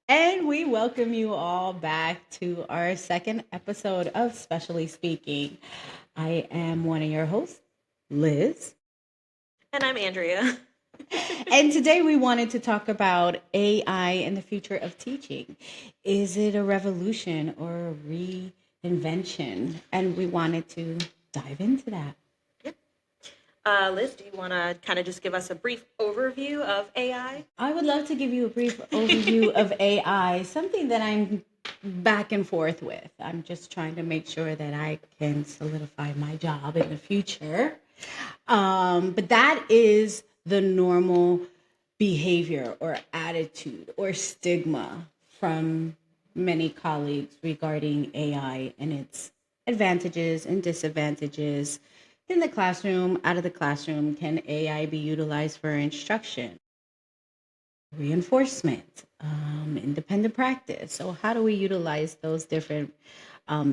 And we welcome you all back to our second episode of Specially Speaking. I am one of your hosts, Liz. And I'm Andrea. And today we wanted to talk about AI and the future of teaching. Is it a revolution or a reinvention? And we wanted to dive into that. Yep. Liz, do you want to kind of just give us a brief overview of AI? I would love to give you a brief overview of AI, something that I'm back and forth with. I'm just trying to make sure that I can solidify my job in the future. But that is the normal behavior or attitude or stigma from many colleagues regarding AI and its advantages and disadvantages in the classroom, out of the classroom. Can AI be utilized for instruction, reinforcement, independent practice? So how do we utilize those different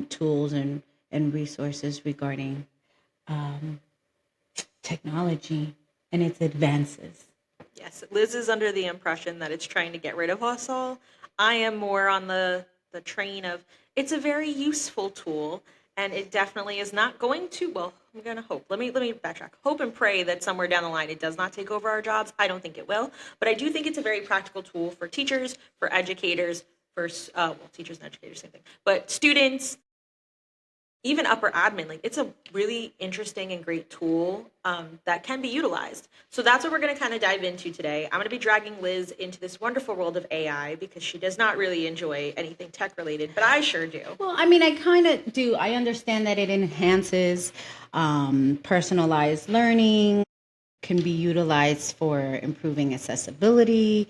tools and resources regarding technology and its advances? Yes, Liz is under the impression that it's trying to get rid of us all. I am more on the train of it's a very useful tool, and it definitely is not going to. Well, I'm gonna hope. Let me backtrack. Hope and pray that somewhere down the line it does not take over our jobs. I don't think it will, but I do think it's a very practical tool for teachers, for educators, for teachers and educators, same thing, but students, even upper admin. Like, it's a really interesting and great tool that can be utilized. So that's what we're going to kind of dive into today. I'm going to be dragging Liz into this wonderful world of AI because she does not really enjoy anything tech related, but I sure do. Well, I mean, I kind of do. I understand that it enhances personalized learning, can be utilized for improving accessibility,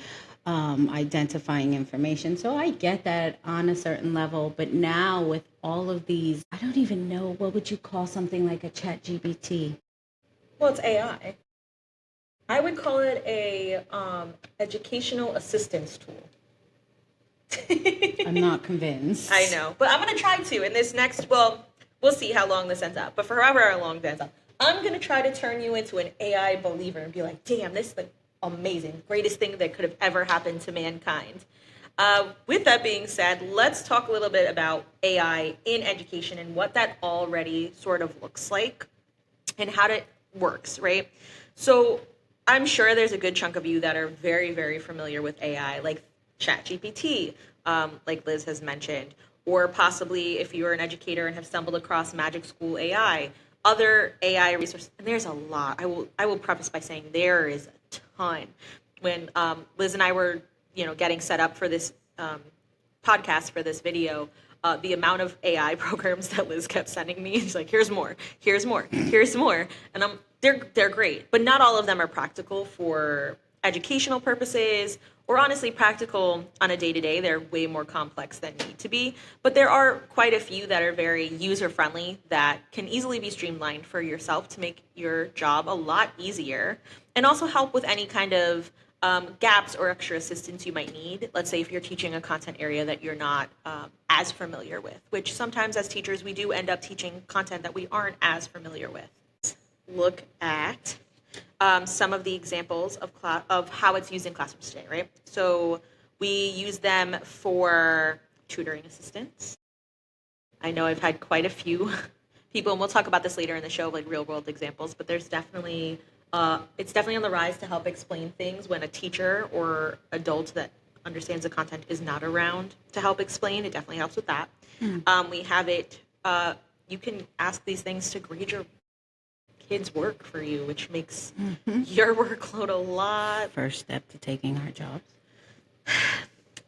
identifying information. So I get that on a certain level. But now with all of these, I don't even know, what would you call something like a chat GPT? Well, it's AI. I would call it a educational assistance tool. I'm not convinced. I know, but I'm going to try to in this next, well, we'll see how long this ends up, but for however long this ends up, I'm going to try to turn you into an AI believer and be like, damn, this is the amazing, greatest thing that could have ever happened to mankind. With that being said, let's talk a little bit about AI in education and what that already sort of looks like and how it works, right? So I'm sure there's a good chunk of you that are very, very familiar with AI, like ChatGPT, like Liz has mentioned, or possibly if you're an educator and have stumbled across Magic School AI, other AI resources. And there's a lot. I will preface by saying there is a ton. When Liz and I were, getting set up for this podcast for this video, the amount of AI programs that Liz kept sending me, she's like, here's more, here's more, here's more. And they're great, but not all of them are practical for educational purposes or honestly practical on a day-to-day. They're way more complex than need to be. But there are quite a few that are very user-friendly that can easily be streamlined for yourself to make your job a lot easier and also help with any kind of gaps or extra assistance you might need. Let's say if you're teaching a content area that you're not as familiar with, which sometimes as teachers we do end up teaching content that we aren't as familiar with. Look at some of the examples of how it's used in classrooms today, right? So we use them for tutoring assistants. I know I've had quite a few people, and we'll talk about this later in the show, like real world examples, but there's definitely it's definitely on the rise to help explain things when a teacher or adult that understands the content is not around to help explain. It definitely helps with that. We have it, you can ask these things to grade your kids' work for you, which makes your workload a lot. First step to taking our jobs.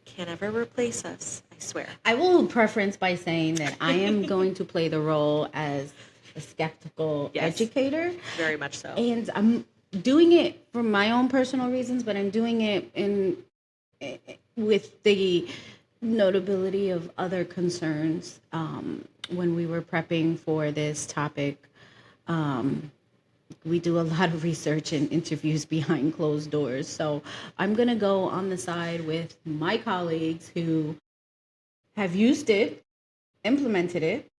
Can't ever replace us, I swear. I will preference by saying that I am going to play the role as a skeptical educator. Very much so. And I'm doing it for my own personal reasons, but I'm doing it with the notability of other concerns. When we were prepping for this topic, we do a lot of research and interviews behind closed doors. So I'm going to go on the side with my colleagues who have used it, implemented it,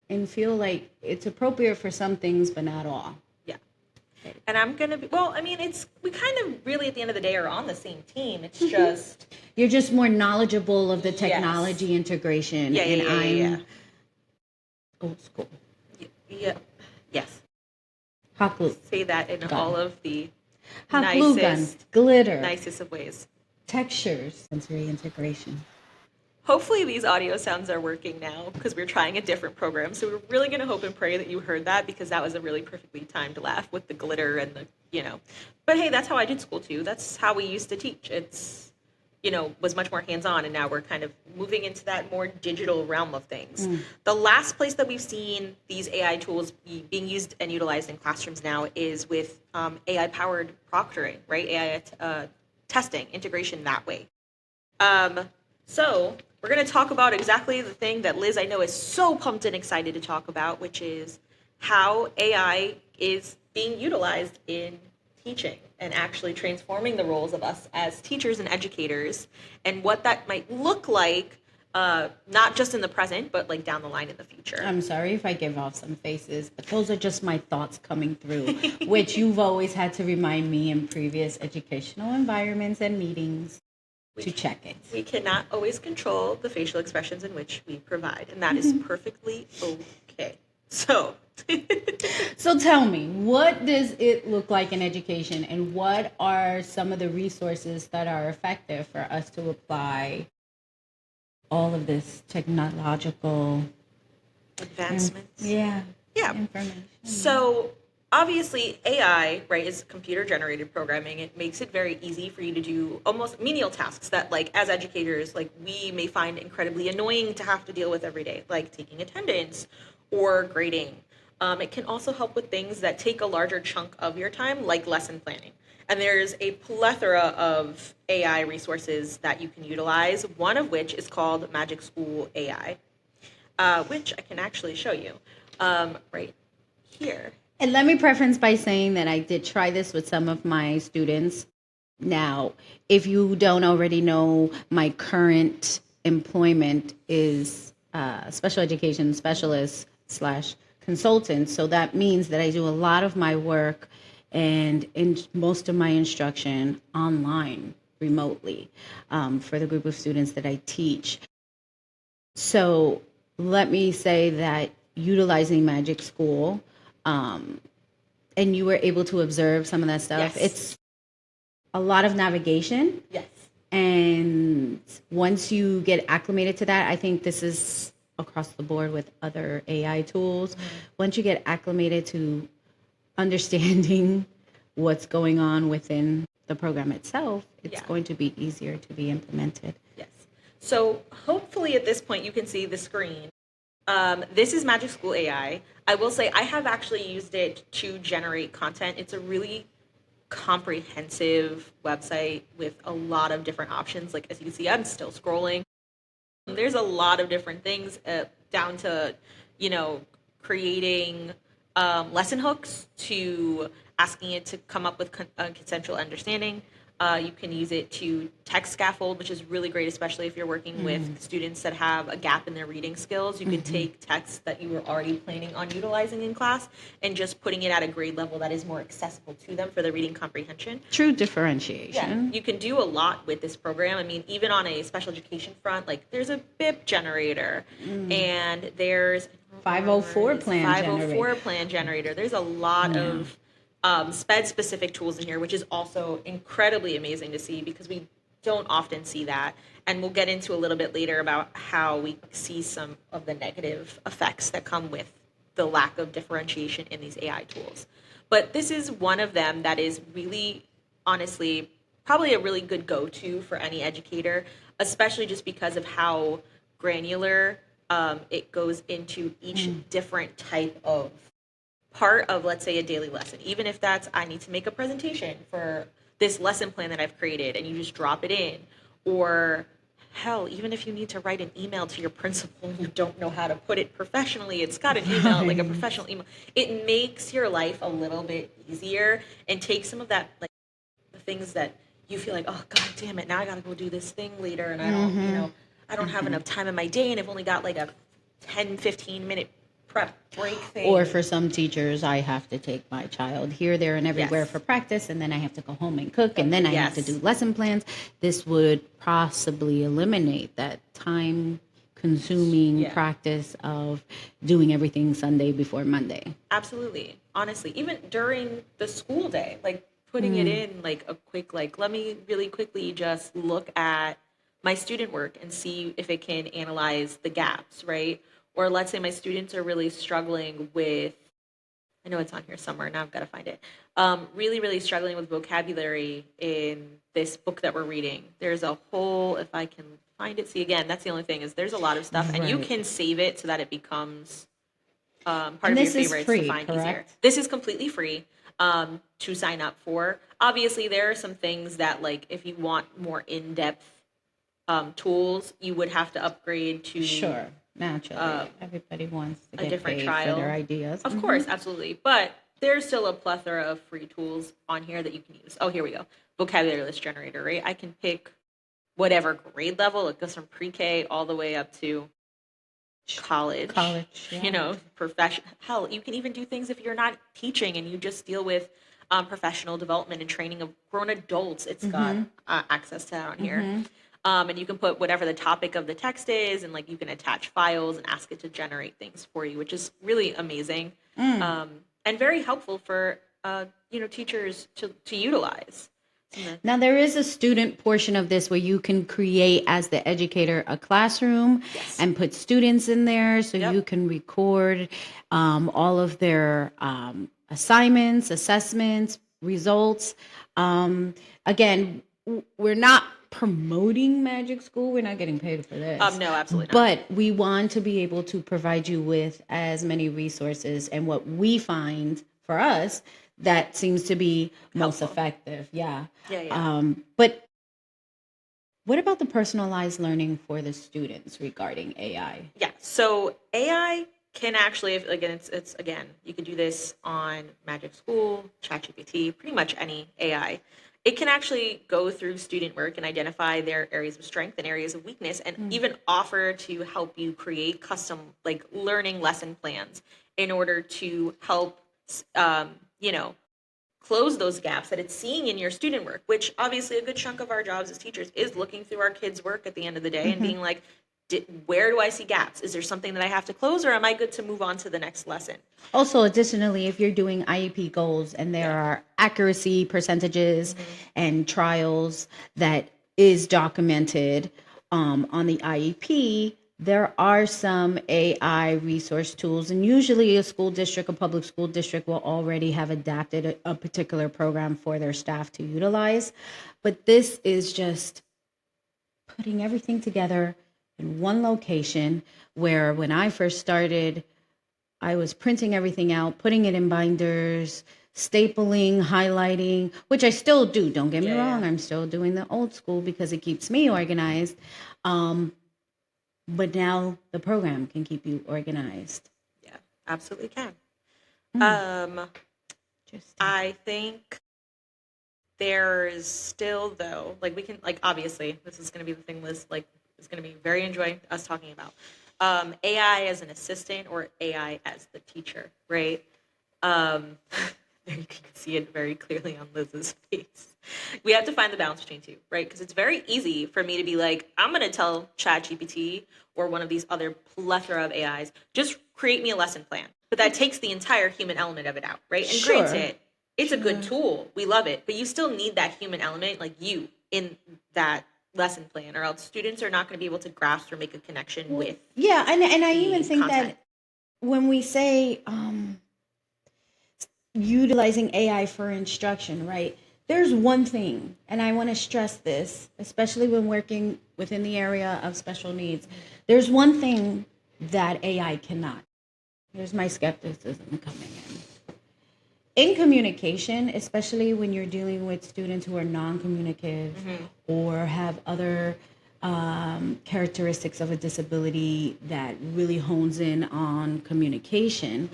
and feel like it's appropriate for some things, but not all. Yeah. And I'm going to be, well, I mean, we kind of really at the end of the day are on the same team. It's just You're just more knowledgeable of the Yes. technology integration, Yeah, and yeah, yeah, yeah, I'm yeah. old school. Yeah. Yes. Hot glue Say that in gun. all of the Hot glue gun, glitter, nicest of ways. textures, sensory integration. Hopefully these audio sounds are working now because we're trying a different program. So we're really going to hope and pray that you heard that, because that was a really perfectly timed laugh with the glitter and the, But hey, that's how I did school too. That's how we used to teach. It's, was much more hands-on, and now we're kind of moving into that more digital realm of things. The last place that we've seen these AI tools being used and utilized in classrooms now is with AI-powered proctoring, right? AI testing, integration that way. So we're going to talk about exactly the thing that Liz, I know, is so pumped and excited to talk about, which is how AI is being utilized in teaching and actually transforming the roles of us as teachers and educators, and what that might look like, not just in the present, but like down the line in the future. I'm sorry if I give off some faces, but those are just my thoughts coming through, which you've always had to remind me in previous educational environments and meetings to check it. We cannot always control the facial expressions in which we provide, and that is perfectly okay. So, So tell me, what does it look like in education, and what are some of the resources that are effective for us to apply all of this technological advancements. Yeah. Information. So obviously AI, right, is computer generated programming. It makes it very easy for you to do almost menial tasks that, like, as educators, like, we may find incredibly annoying to have to deal with every day, like taking attendance or grading. It can also help with things that take a larger chunk of your time, like lesson planning. And there's a plethora of AI resources that you can utilize, one of which is called Magic School AI, which I can actually show you right here. And let me preference by saying that I did try this with some of my students. Now, if you don't already know, my current employment is special education specialist slash consultant. So that means that I do a lot of my work and in most of my instruction online, remotely, for the group of students that I teach. So let me say that utilizing Magic School, and you were able to observe some of that stuff. Yes. It's a lot of navigation. Yes. And once you get acclimated to that, I think this is across the board with other AI tools. Once you get acclimated to understanding what's going on within the program itself, it's going to be easier to be implemented. Yes. So hopefully at this point you can see the screen. This is Magic School AI. I will say I have actually used it to generate content. It's a really comprehensive website with a lot of different options. Like, as you can see, I'm still scrolling. There's a lot of different things, down to, creating lesson hooks, to asking it to come up with consensual understanding. You can use it to text scaffold, which is really great, especially if you're working with students that have a gap in their reading skills. You can take text that you were already planning on utilizing in class and just putting it at a grade level that is more accessible to them for the reading comprehension. True differentiation. Yeah, you can do a lot with this program. I mean, even on a special education front, like, there's a BIP generator, and there's 504 plan generator. There's a lot of SPED-specific tools in here, which is also incredibly amazing to see, because we don't often see that. And we'll get into a little bit later about how we see some of the negative effects that come with the lack of differentiation in these AI tools. But this is one of them that is really, honestly, probably a really good go-to for any educator, especially just because of how granular it goes into each different type of part of, let's say, a daily lesson. Even if that's, I need to make a presentation for this lesson plan that I've created, and you just drop it in. Or hell, even if you need to write an email to your principal and you don't know how to put it professionally, it's got an email, like a professional email. It makes your life a little bit easier and takes some of that, like, the things that you feel like, oh, God damn it, now I got to go do this thing later, and I don't, I don't have enough time in my day, and I've only got like a 10, 15-minute prep break thing. Or for some teachers, I have to take my child here, there, and everywhere Yes. for practice, and then I have to go home and cook, and then I have to Yes. do lesson plans. This would possibly eliminate that time-consuming practice of doing everything Sunday before Monday. Absolutely. Honestly, even during the school day, like putting it in like a quick, like, let me really quickly just look at my student work and see if it can analyze the gaps, right? Or let's say my students are really struggling with, I know it's on here somewhere. Now I've got to find it. Really, really struggling with vocabulary in this book that we're reading. There's a whole, if I can find it, see again, that's the only thing is there's a lot of stuff and you Right. can save it so that it becomes part And of your this is favorites free, to find easier. correct? This is completely free to sign up for. Obviously, there are some things that, like, if you want more in-depth tools, you would have to upgrade to Sure, naturally. Everybody wants to a get different paid trial. for their ideas. Of course, absolutely. But there's still a plethora of free tools on here that you can use. Oh, here we go. Vocabulary list generator, right? I can pick whatever grade level. It goes from pre-K all the way up to college, yeah. you know, profession. Hell, you can even do things if you're not teaching and you just deal with professional development and training of grown adults. It's got access to that on here. And you can put whatever the topic of the text is, and like you can attach files and ask it to generate things for you, which is really amazing and very helpful for teachers to utilize. Now, there is a student portion of this where you can create, as the educator, a classroom and put students in there so you can record all of their assignments, assessments, results. Again, we're not promoting Magic School. We're not getting paid for this. No, absolutely not. But we want to be able to provide you with as many resources and what we find for us that seems to be most effective. Yeah. But what about the personalized learning for the students regarding AI? Yeah. So AI can actually, it's again, you could do this on Magic School, ChatGPT, pretty much any AI. It can actually go through student work and identify their areas of strength and areas of weakness, and even offer to help you create custom like learning lesson plans in order to help, close those gaps that it's seeing in your student work, which obviously a good chunk of our jobs as teachers is looking through our kids' work at the end of the day and being like, where do I see gaps? Is there something that I have to close, or am I good to move on to the next lesson? Also, additionally, if you're doing IEP goals and there are accuracy percentages and trials that is documented on the IEP, there are some AI resource tools, and usually a school district, a public school district, will already have adapted a particular program for their staff to utilize. But this is just putting everything together in one location, where when I first started, I was printing everything out, putting it in binders, stapling, highlighting, which I still do. Don't get me wrong. I'm still doing the old school because it keeps me organized. But now the program can keep you organized. Yeah, absolutely can. Just I think there's still, though, like we can, like, obviously this is going to be the thing Liz like is going to be very enjoying us talking about AI as an assistant or AI as the teacher, right? You can see it very clearly on Liz's face. We have to find the balance between two, right? Because it's very easy for me to be like, I'm going to tell ChatGPT or one of these other plethora of AIs, just create me a lesson plan. But that takes the entire human element of it out, right? And granted, it's a good tool. We love it. But you still need that human element, like you, in that lesson plan, or else students are not going to be able to grasp or make a connection with. Yeah, and I even think content. that when we say utilizing AI for instruction, right? There's one thing, and I want to stress this, especially when working within the area of special needs. There's one thing that AI cannot. Here's my skepticism coming in communication, especially when you're dealing with students who are non-communicative or have other characteristics of a disability that really hones in on communication.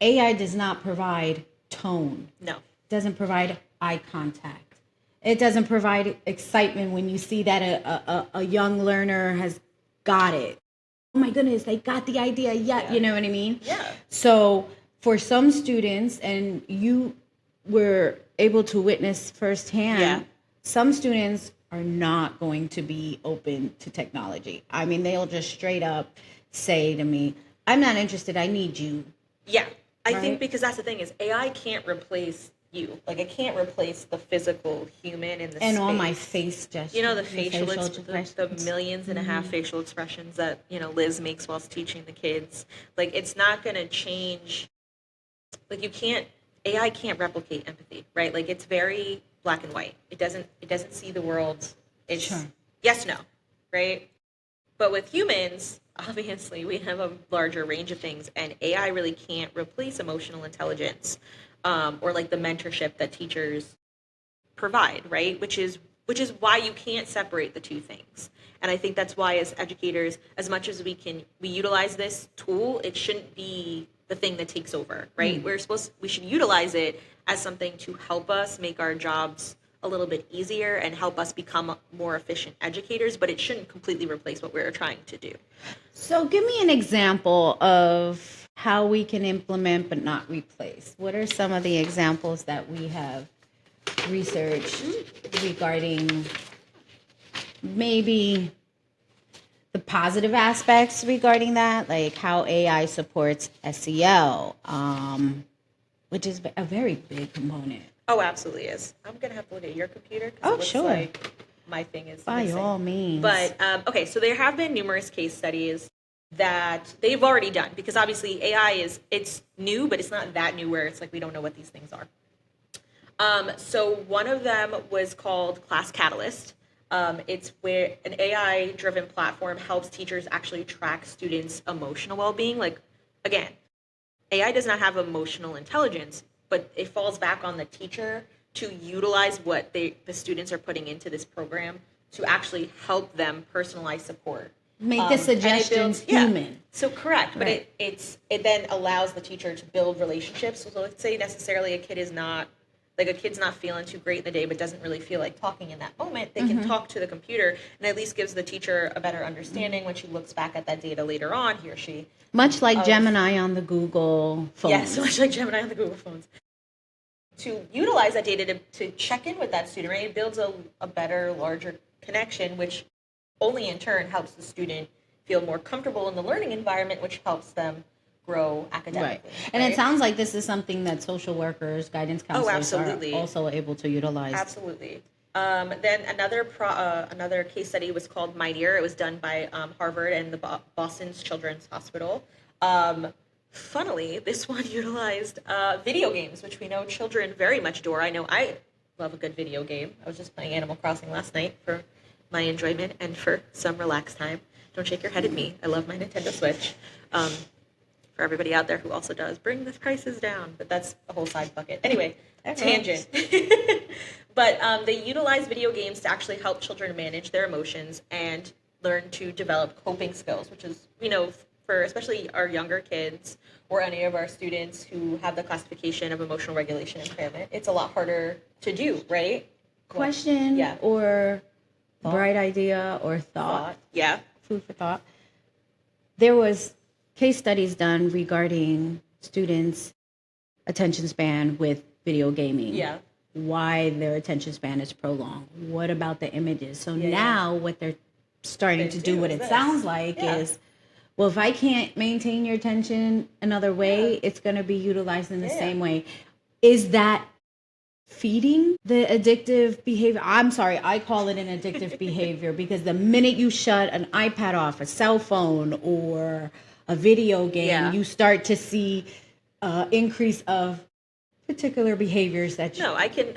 AI does not provide tone. No. Doesn't provide eye contact. It doesn't provide excitement when you see that a young learner has got it. oh my goodness, they got the idea. Yeah. You know what I mean? Yeah. So for some students, and you were able to witness firsthand, some students are not going to be open to technology. I mean, they'll just straight up say to me, I'm not interested. I need you. Yeah. I Right? think because that's the thing is AI can't replace you. Like it can't replace the physical human in the And space. all my face gestures. You know, the facial the expressions. millions and a half facial expressions that, you know, Liz makes whilst teaching the kids. Like it's not going to change. Like you can't, AI can't replicate empathy, right? Like it's very black and white. It doesn't see the world. It's Sure. yes, no, right? But with humans, obviously, we have a larger range of things, and AI really can't replace emotional intelligence or like the mentorship that teachers provide, right? Which is why you can't separate the two things. And I think that's why as educators, as much as we utilize this tool, it shouldn't be the thing that takes over, right? We should utilize it as something to help us make our jobs a little bit easier and help us become more efficient educators, but it shouldn't completely replace what we're trying to do. So give me an example of how we can implement but not replace. What are some of the examples that we have researched regarding maybe the positive aspects regarding that, like how AI supports SEL, which is a very big component. Oh, absolutely is. I'm going to have to look at your computer because Oh, it looks sure. like my thing is By missing. all means. But, okay, so there have been numerous case studies that they've already done because obviously AI it's new, but it's not that new where it's like we don't know what these things are. So one of them was called Class Catalyst. It's where an AI-driven platform helps teachers actually track students' emotional well-being. Like, again, AI does not have emotional intelligence, but it falls back on the teacher to utilize what the students are putting into this program to actually help them personalize support. Make the suggestions human. So correct, but Right. it then allows the teacher to build relationships. So let's say necessarily a kid's not feeling too great in the day, but doesn't really feel like talking in that moment. They can talk to the computer, and at least gives the teacher a better understanding when she looks back at that data later on. He or she, Much like Gemini on the Google phone. yes, much like Gemini on the Google phones. To utilize that data to check in with that student, right? It builds a better, larger connection, which only in turn helps the student feel more comfortable in the learning environment, which helps them grow academically. Right. And it sounds like this is something that social workers, guidance counselors absolutely. are also able to utilize. Absolutely. Then another case study was called Mightier. It was done by Harvard and the Boston's Children's Hospital. Funnily, this one utilized video games, which we know children very much adore. I know I love a good video game. I was just playing Animal Crossing last night for my enjoyment and for some relaxed time. Don't shake your head at me. I love my Nintendo Switch. For everybody out there who also does, bring the prices down. But that's a whole side bucket. Anyway, tangent. But they utilize video games to actually help children manage their emotions and learn to develop coping skills, which is, for especially our younger kids or any of our students who have the classification of emotional regulation impairment, it's a lot harder to do, right? Question or bright idea or thought. Yeah. Food for thought. There was case studies done regarding students' attention span with video gaming. Yeah. Why their attention span is prolonged. What about the images? So now what they're starting to do, what it sounds like is, well, if I can't maintain your attention another way, it's going to be utilized in the same way. Is that feeding the addictive behavior? I'm sorry, I call it an addictive behavior because the minute you shut an iPad off, a cell phone, or a video game, you start to see increase of particular behaviors that I can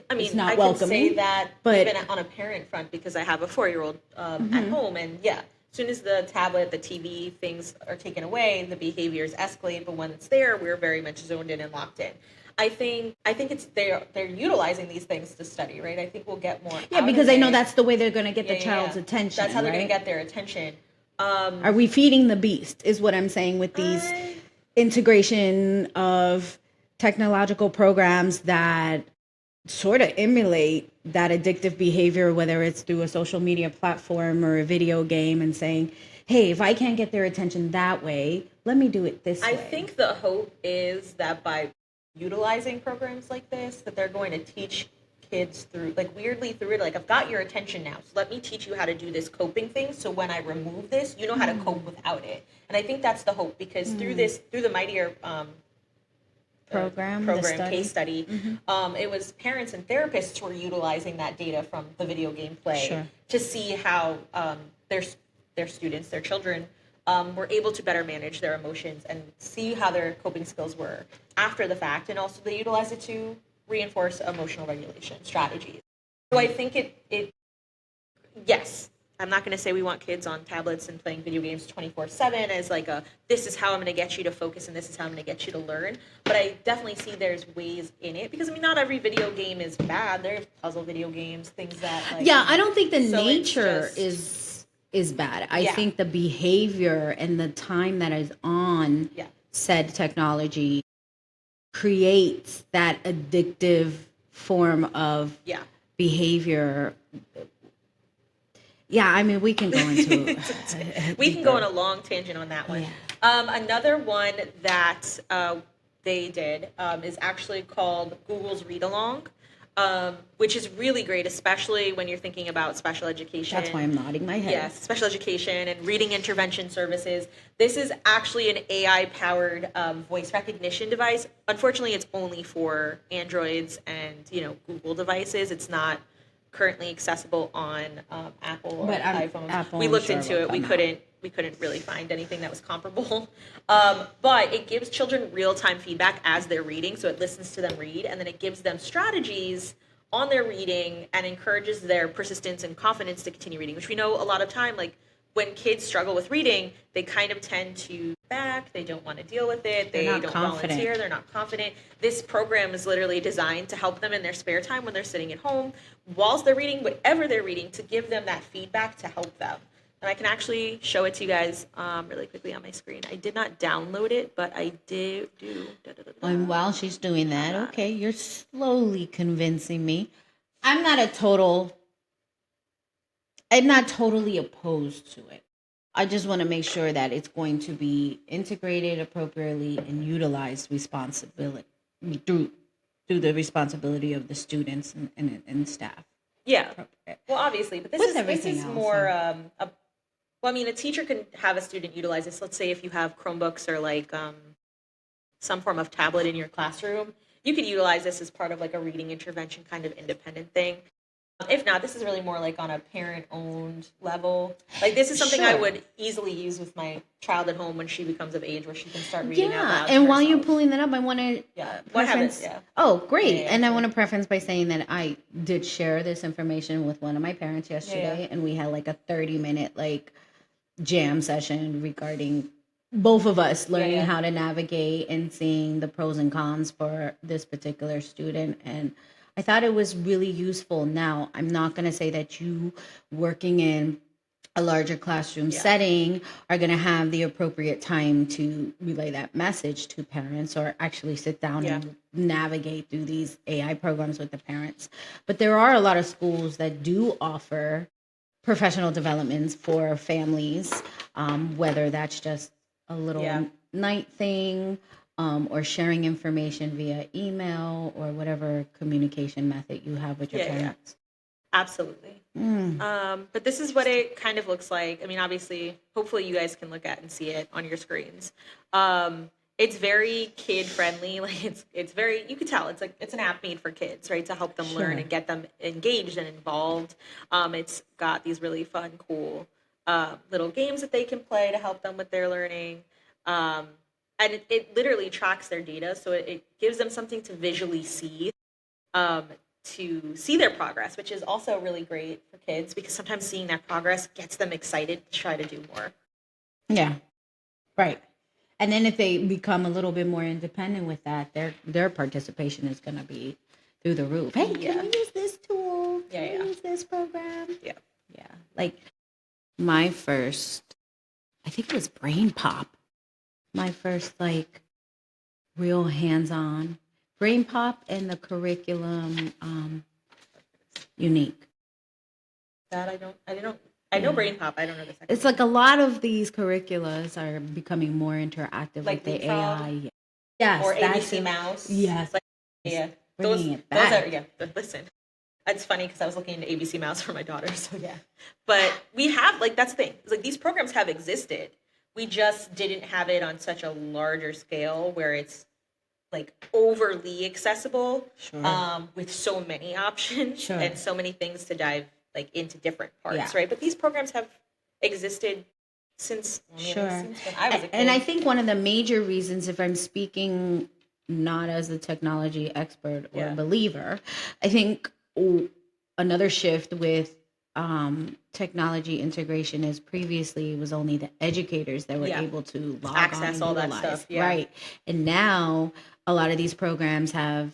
say that but even on a parent front because I have a 4-year-old at home, and as soon as the tablet, the TV, things are taken away, the behaviors escalate. But when it's there, we're very much zoned in and locked in. I think it's they're utilizing these things to study, right? I think we'll get more. Because they know that's the way they're going to get the child's attention. That's how they're going to get their attention. Are we feeding the beast? Is what I'm saying with these integration of technological programs that sort of emulate that addictive behavior, whether it's through a social media platform or a video game, and saying, hey, if I can't get their attention that way, let me do it this way. I think the hope is that by utilizing programs like this, that they're going to teach kids through, like, weirdly through it, like, I've got your attention now, so let me teach you how to do this coping thing, so when I remove this, you know how to cope without it. And I think that's the hope, because through the Mightier program case study, it was parents and therapists who were utilizing that data from the video game play to see how their students, their children, were able to better manage their emotions and see how their coping skills were after the fact, and also they utilized it to reinforce emotional regulation strategies. So I think it yes, I'm not going to say we want kids on tablets and playing video games 24/7 as like this is how I'm going to get you to focus and this is how I'm going to get you to learn. But I definitely see there's ways in it, because I mean, not every video game is bad. There's puzzle video games, things that like, I don't think the nature is bad. I think the behavior and the time that is on said technology creates that addictive form of behavior. Yeah, I mean, we can go into we can go on a long tangent on that one. Another one that they did is actually called Google's Read Along, which is really great, especially when you're thinking about special education. That's why I'm nodding my head. Yes, special education and reading intervention services. This is actually an AI-powered voice recognition device. Unfortunately, it's only for Androids and Google devices. It's not currently accessible on Apple or iPhone. Apple, we looked into it. We couldn't really find anything that was comparable. But it gives children real-time feedback as they're reading. So it listens to them read, and then it gives them strategies on their reading and encourages their persistence and confidence to continue reading, which we know a lot of time, like when kids struggle with reading, they kind of tend to back. They don't want to deal with it. They don't volunteer. They're not confident. This program is literally designed to help them in their spare time when they're sitting at home, whilst they're reading, whatever they're reading, to give them that feedback to help them. And I can actually show it to you guys really quickly on my screen. I did not download it, but I did do. And while she's doing that, okay, you're slowly convincing me. I'm not totally opposed to it. I just want to make sure that it's going to be integrated appropriately and utilized through the responsibility of the students and staff. Yeah. Well, obviously, but this is more. Well, I mean, a teacher can have a student utilize this. Let's say if you have Chromebooks or like some form of tablet in your classroom, you could utilize this as part of like a reading intervention kind of independent thing. If not, this is really more like on a parent-owned level. Like this is something I would easily use with my child at home when she becomes of age, where she can start reading out loud. And while you're pulling that up, I want to preference. Oh, great! And I want to preference by saying that I did share this information with one of my parents yesterday, and we had like a 30-minute like jam session regarding both of us learning how to navigate and seeing the pros and cons for this particular student. And I thought it was really useful. Now, I'm not going to say that you working in a larger classroom setting are going to have the appropriate time to relay that message to parents or actually sit down and navigate through these AI programs with the parents. But there are a lot of schools that do offer professional developments for families, whether that's just a little night thing, or sharing information via email or whatever communication method you have with your parents. Absolutely. But this is what it kind of looks like. I mean, obviously, hopefully you guys can look at and see it on your screens. It's very kid friendly. Like it's very, you can tell it's like, it's an app made for kids, right? To help them learn and get them engaged and involved. It's got these really fun, cool little games that they can play to help them with their learning. And it literally tracks their data, so it gives them something to visually see, to see their progress, which is also really great for kids because sometimes seeing that progress gets them excited to try to do more. Yeah, right. And then if they become a little bit more independent with that, their participation is going to be through the roof. Hey, can we use this tool? Can we use this program? Yeah. Like my first, I think it was Brain Pop. My first like real hands-on Brain Pop and the curriculum. unique. That I know brain pop. I don't know the second It's one. like a lot of these curriculums are becoming more interactive Like with the Leapfrog? AI. Yes, Or that's ABC it. Mouse. Yes, Like, yeah. bringing it Those are, back. yeah, listen. It's funny because I was looking into ABC Mouse for my daughter, so yeah. But we have, like, that's the thing. It's like these programs have existed. We just didn't have it on such a larger scale where it's like overly accessible, Sure. with so many options Sure. and so many things to dive like into different parts, Yeah. right? But these programs have existed since, Sure. since when I was a kid. And I think one of the major reasons, if I'm speaking not as a technology expert or Yeah. believer, I think another shift with technology integration is previously it was only the educators that were Yeah. able to log on Access and all that utilize. stuff, yeah. Right. And now a lot of these programs have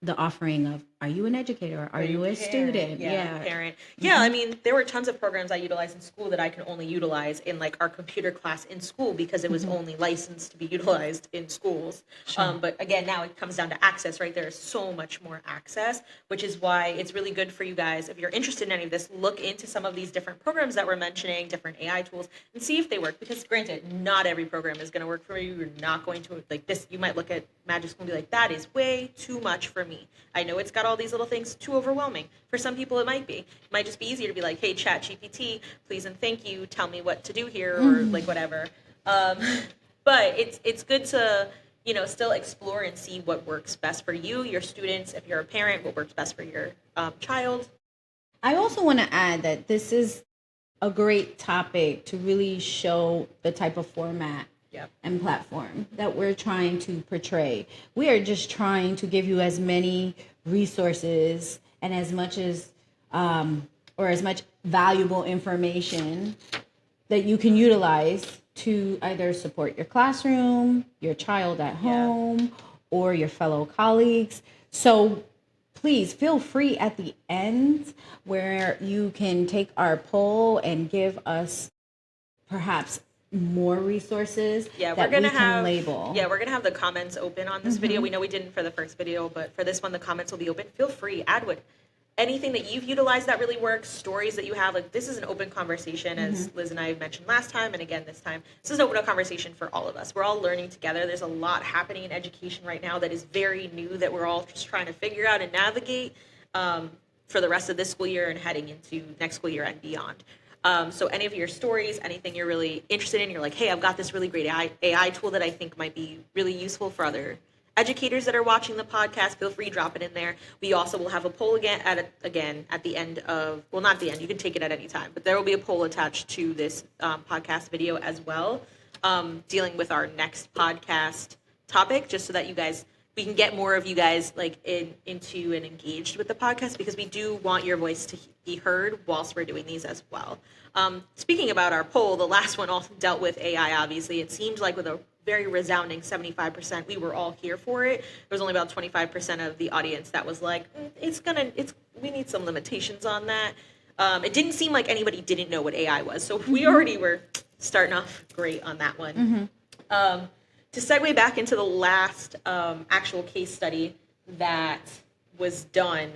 the offering of, are you an educator? Are you a student? Yeah, parent. Yeah, I mean, there were tons of programs I utilized in school that I can only utilize in like our computer class in school because it was only licensed to be utilized in schools. Sure. But again, now it comes down to access, right? There is so much more access, which is why it's really good for you guys. If you're interested in any of this, look into some of these different programs that we're mentioning, different AI tools, and see if they work. Because granted, not every program is going to work for you. You're not going to, like this, you might look at Magic School and be like, that is way too much for me. I know it's got all these little things, too overwhelming. For some people, it might be. It might just be easier to be like, hey, Chat GPT, please and thank you, tell me what to do here, or like whatever. But it's good to, still explore and see what works best for you, your students, if you're a parent, what works best for your child. I also want to add that this is a great topic to really show the type of format and platform that we're trying to portray. We are just trying to give you as many resources and as much or as much valuable information that you can utilize to either support your classroom, your child at home, or your fellow colleagues. So please feel free at the end where you can take our poll and give us perhaps more resources Yeah, that we're gonna we can have label. Yeah, we're gonna have the comments open on this video. We know we didn't for the first video, but for this one, the comments will be open. Feel free, add anything that you've utilized that really works, stories that you have. Like, this is an open conversation, as Liz and I mentioned last time, and again this time. This is an open conversation for all of us. We're all learning together. There's a lot happening in education right now that is very new that we're all just trying to figure out and navigate for the rest of this school year and heading into next school year and beyond. So any of your stories, anything you're really interested in, you're like, hey, I've got this really great AI tool that I think might be really useful for other educators that are watching the podcast, feel free to drop it in there. We also will have a poll again at the end of, well, not the end, you can take it at any time, but there will be a poll attached to this podcast video as well, dealing with our next podcast topic, just so that we can get more of you guys like into and engaged with the podcast, because we do want your voice to be heard whilst we're doing these as well. Speaking about our poll, the last one also dealt with AI, obviously. It seemed like with a very resounding 75%, we were all here for it. There was only about 25% of the audience that was like, we need some limitations on that. It didn't seem like anybody didn't know what AI was. So we already were starting off great on that one. To segue back into the last actual case study that was done,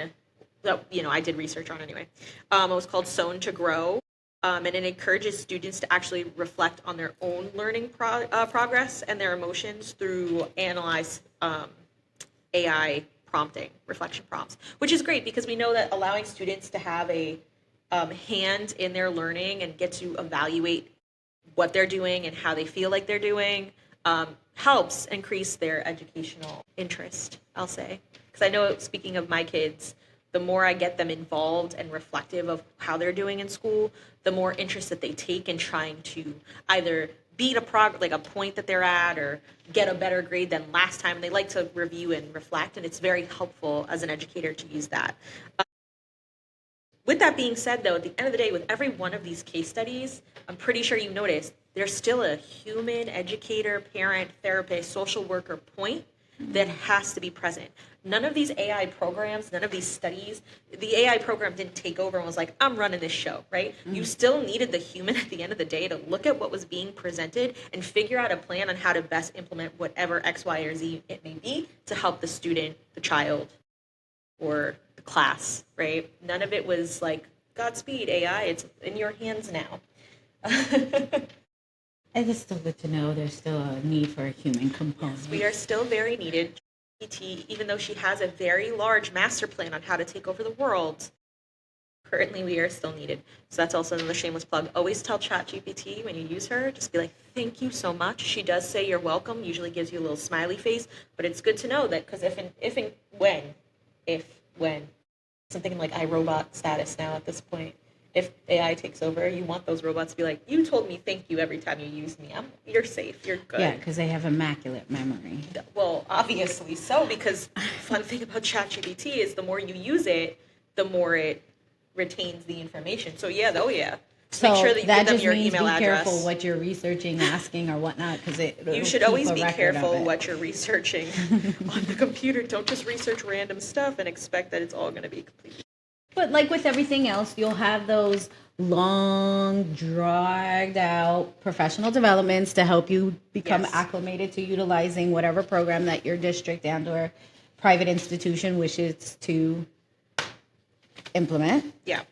that I did research on anyway. It was called Sown to Grow, and it encourages students to actually reflect on their own learning progress and their emotions through analyze AI prompting, reflection prompts, which is great because we know that allowing students to have a hand in their learning and get to evaluate what they're doing and how they feel like they're doing helps increase their educational interest, I'll say. Because I know, speaking of my kids, the more I get them involved and reflective of how they're doing in school, the more interest that they take in trying to either beat a point that they're at or get a better grade than last time. And they like to review and reflect, and it's very helpful as an educator to use that. With that being said, though, at the end of the day, with every one of these case studies, I'm pretty sure you noticed there's still a human educator, parent, therapist, social worker point that has to be present. None of these AI programs, none of these studies, the AI program didn't take over and was like, I'm running this show, right? You still needed the human at the end of the day to look at what was being presented and figure out a plan on how to best implement whatever X, Y, or Z it may be to help the student, the child, or the class, right? None of it was like, Godspeed, AI, it's in your hands now. And it's still good to know there's still a need for a human component. Yes, we are still very needed. GPT, even though she has a very large master plan on how to take over the world, currently we are still needed. So that's also another shameless plug. Always tell ChatGPT when you use her, just be like, thank you so much. She does say you're welcome, usually gives you a little smiley face, but it's good to know that, because if when something like iRobot status now at this point, if AI takes over, you want those robots to be like, you told me thank you every time you used me. You're safe. You're good. Yeah, because they have immaculate memory. Well, obviously so, because the fun thing about ChatGPT is the more you use it, the more it retains the information. So yeah, Just make sure that you give them your email address. Be careful what you're researching, asking, or whatnot, because you should always be careful what you're researching on the computer. Don't just research random stuff and expect that it's all going to be complete. But like with everything else, you'll have those long, dragged out professional developments to help you become acclimated to utilizing whatever program that your district and or private institution wishes to implement. Yeah.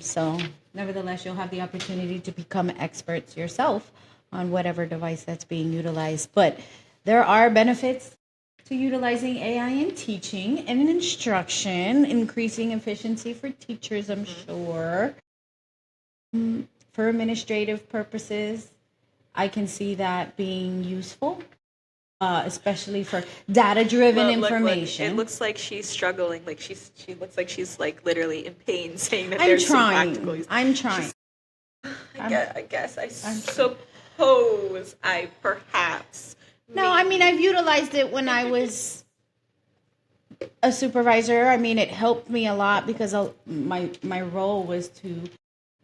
So nevertheless, you'll have the opportunity to become experts yourself on whatever device that's being utilized. But there are benefits to utilizing AI in teaching and in instruction, increasing efficiency for teachers, I'm sure. For administrative purposes, I can see that being useful, especially for data-driven information. Look, it looks like she's struggling. Like she looks like she's like literally in pain, saying that there's some practical use. I'm trying. I suppose I perhaps. No, I mean, I've utilized it when I was a supervisor. I mean, it helped me a lot because my role was to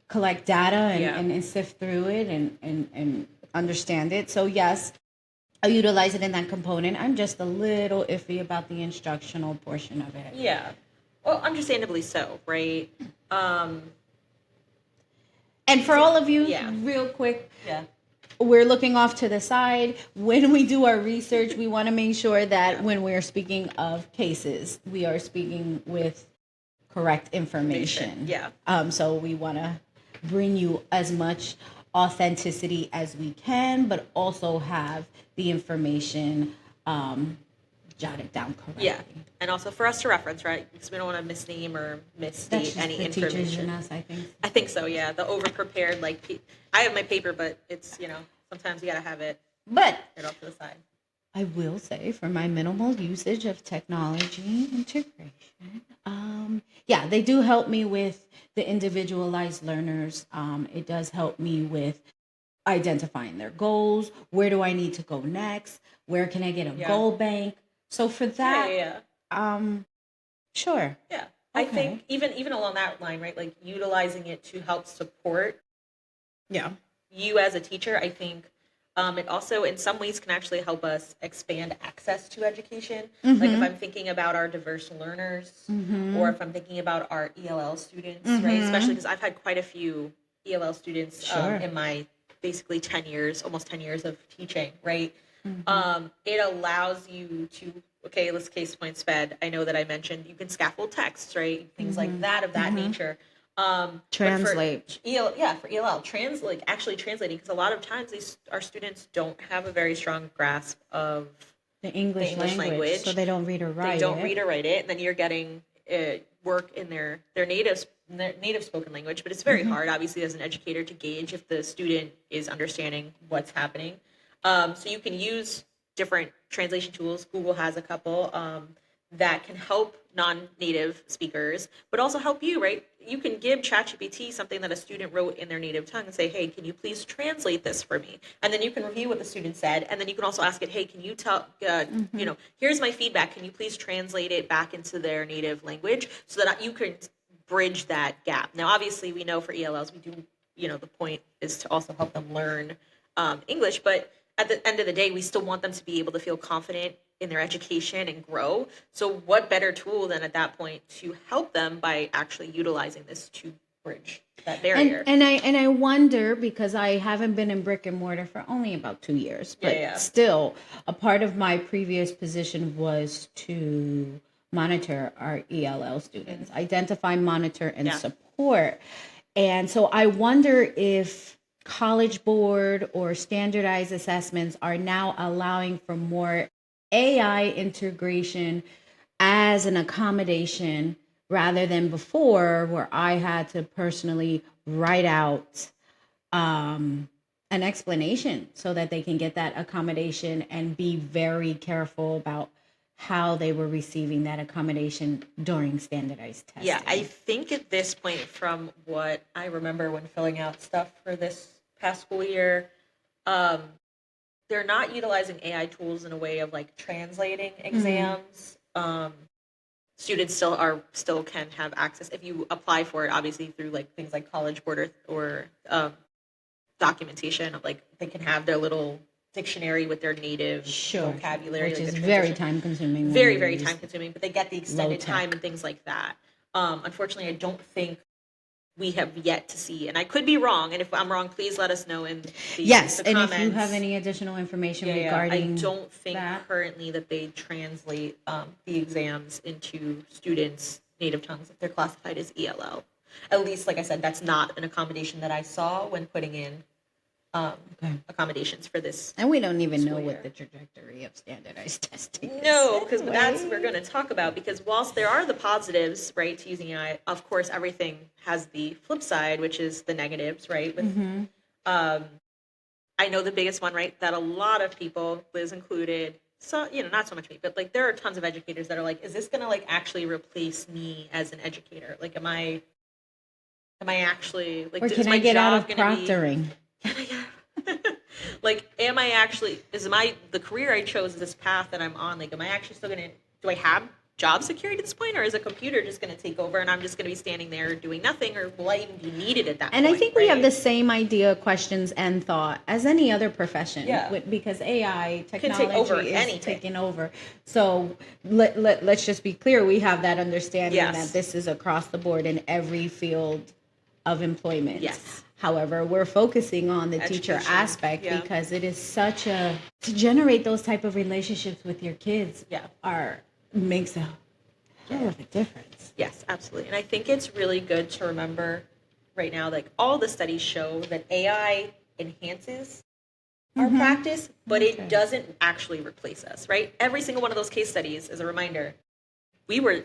collect data and sift through it and understand it. So yes, I utilize it in that component. I'm just a little iffy about the instructional portion of it. Yeah. Well, understandably so, right? And for all of you, real quick. Yeah. We're looking off to the side. When we do our research, we want to make sure that when we're speaking of cases, we are speaking with correct information. Yeah. So we want to bring you as much authenticity as we can, but also have the information jotted down correctly. Yeah. And also for us to reference, right? Because we don't want to misname or misstate any information. Teachers in us, I think. I think so, yeah. The over-prepared, like, I have my paper, but it's, sometimes you got to have it. But get off to the side. I will say, for my minimal usage of technology integration, they do help me with the individualized learners. It does help me with identifying their goals. Where do I need to go next? Where can I get a goal bank? So for that, sure. Yeah. Okay. I think even along that line, right? Like utilizing it to help support you as a teacher, I think it also in some ways can actually help us expand access to education. Mm-hmm. Like if I'm thinking about our diverse learners or if I'm thinking about our ELL students, right? Especially because I've had quite a few ELL students in my basically almost 10 years of teaching, right? It allows you to, let's case point SPED. I know that I mentioned you can scaffold texts, right? Things like that of that nature. Translate. For ELL, actually translating, because a lot of times our students don't have a very strong grasp of the English language, so they don't read or write it. And then you're getting work in their native spoken language, but it's very hard, obviously, as an educator to gauge if the student is understanding what's happening. So you can use different translation tools. Google has a couple that can help non-native speakers, but also help you, right? You can give ChatGPT something that a student wrote in their native tongue and say, hey, can you please translate this for me? And then you can review what the student said. And then you can also ask it, hey, can you tell, here's my feedback. Can you please translate it back into their native language so that you can bridge that gap? Now, obviously, we know for ELLs, we do, the point is to also help them learn English, but at the end of the day, we still want them to be able to feel confident in their education and grow. So what better tool than at that point to help them by actually utilizing this to bridge that barrier? And I wonder, because I haven't been in brick and mortar for only about 2 years, but still a part of my previous position was to monitor our ELL students, identify, monitor, and Yeah. support. And so I wonder if College Board or standardized assessments are now allowing for more AI integration as an accommodation rather than before, where I had to personally write out an explanation so that they can get that accommodation and be very careful about how they were receiving that accommodation during standardized testing. Yeah, I think at this point, from what I remember when filling out stuff for this past school year, they're not utilizing AI tools in a way of like translating exams. Students still can have access if you apply for it, obviously through like things like College Board or documentation of like they can have their little dictionary with their native vocabulary, which like is the very translation. time consuming. Very time consuming, but they get the extended low-tech. time and things like that. Unfortunately, I don't think we have yet to see, and I could be wrong, and if I'm wrong, please let us know in the Yes, the and comments. if you have any additional information I regarding don't think that. currently that they translate the exams into students' native tongues if they're classified as ELL. At least, like I said, that's not an accommodation that I saw when putting in accommodations for this. And we don't even know school year. what the trajectory of standardized testing is. No, because that's what we're going to talk about. Because whilst there are the positives, right, to using AI, of course, everything has the flip side, which is the negatives, right? With, I know the biggest one, right, that a lot of people, Liz included, so not so much me, but like there are tons of educators that are like, is this going to like actually replace me as an educator? Like, am I actually like? Or is can my I get out job of gonna be- proctoring? Like, the career I chose, this path that I'm on, like, am I actually still gonna, do I have job security at this point, or is a computer just gonna take over and I'm just gonna be standing there doing nothing, or will I even be needed at that And point? I think we have the same idea, questions, and thought as any other profession. Yeah. Because AI technology over is anything. taking over. So let's just be clear. We have that understanding Yes. that this is across the board in every field of employment. Yes. However, we're focusing on the teacher Education, aspect yeah. because it is such a, to generate those type of relationships with your kids makes a hell of a difference. Yes, absolutely. And I think it's really good to remember right now, like all the studies show that AI enhances our practice, but it doesn't actually replace us, right? Every single one of those case studies, as a reminder, we were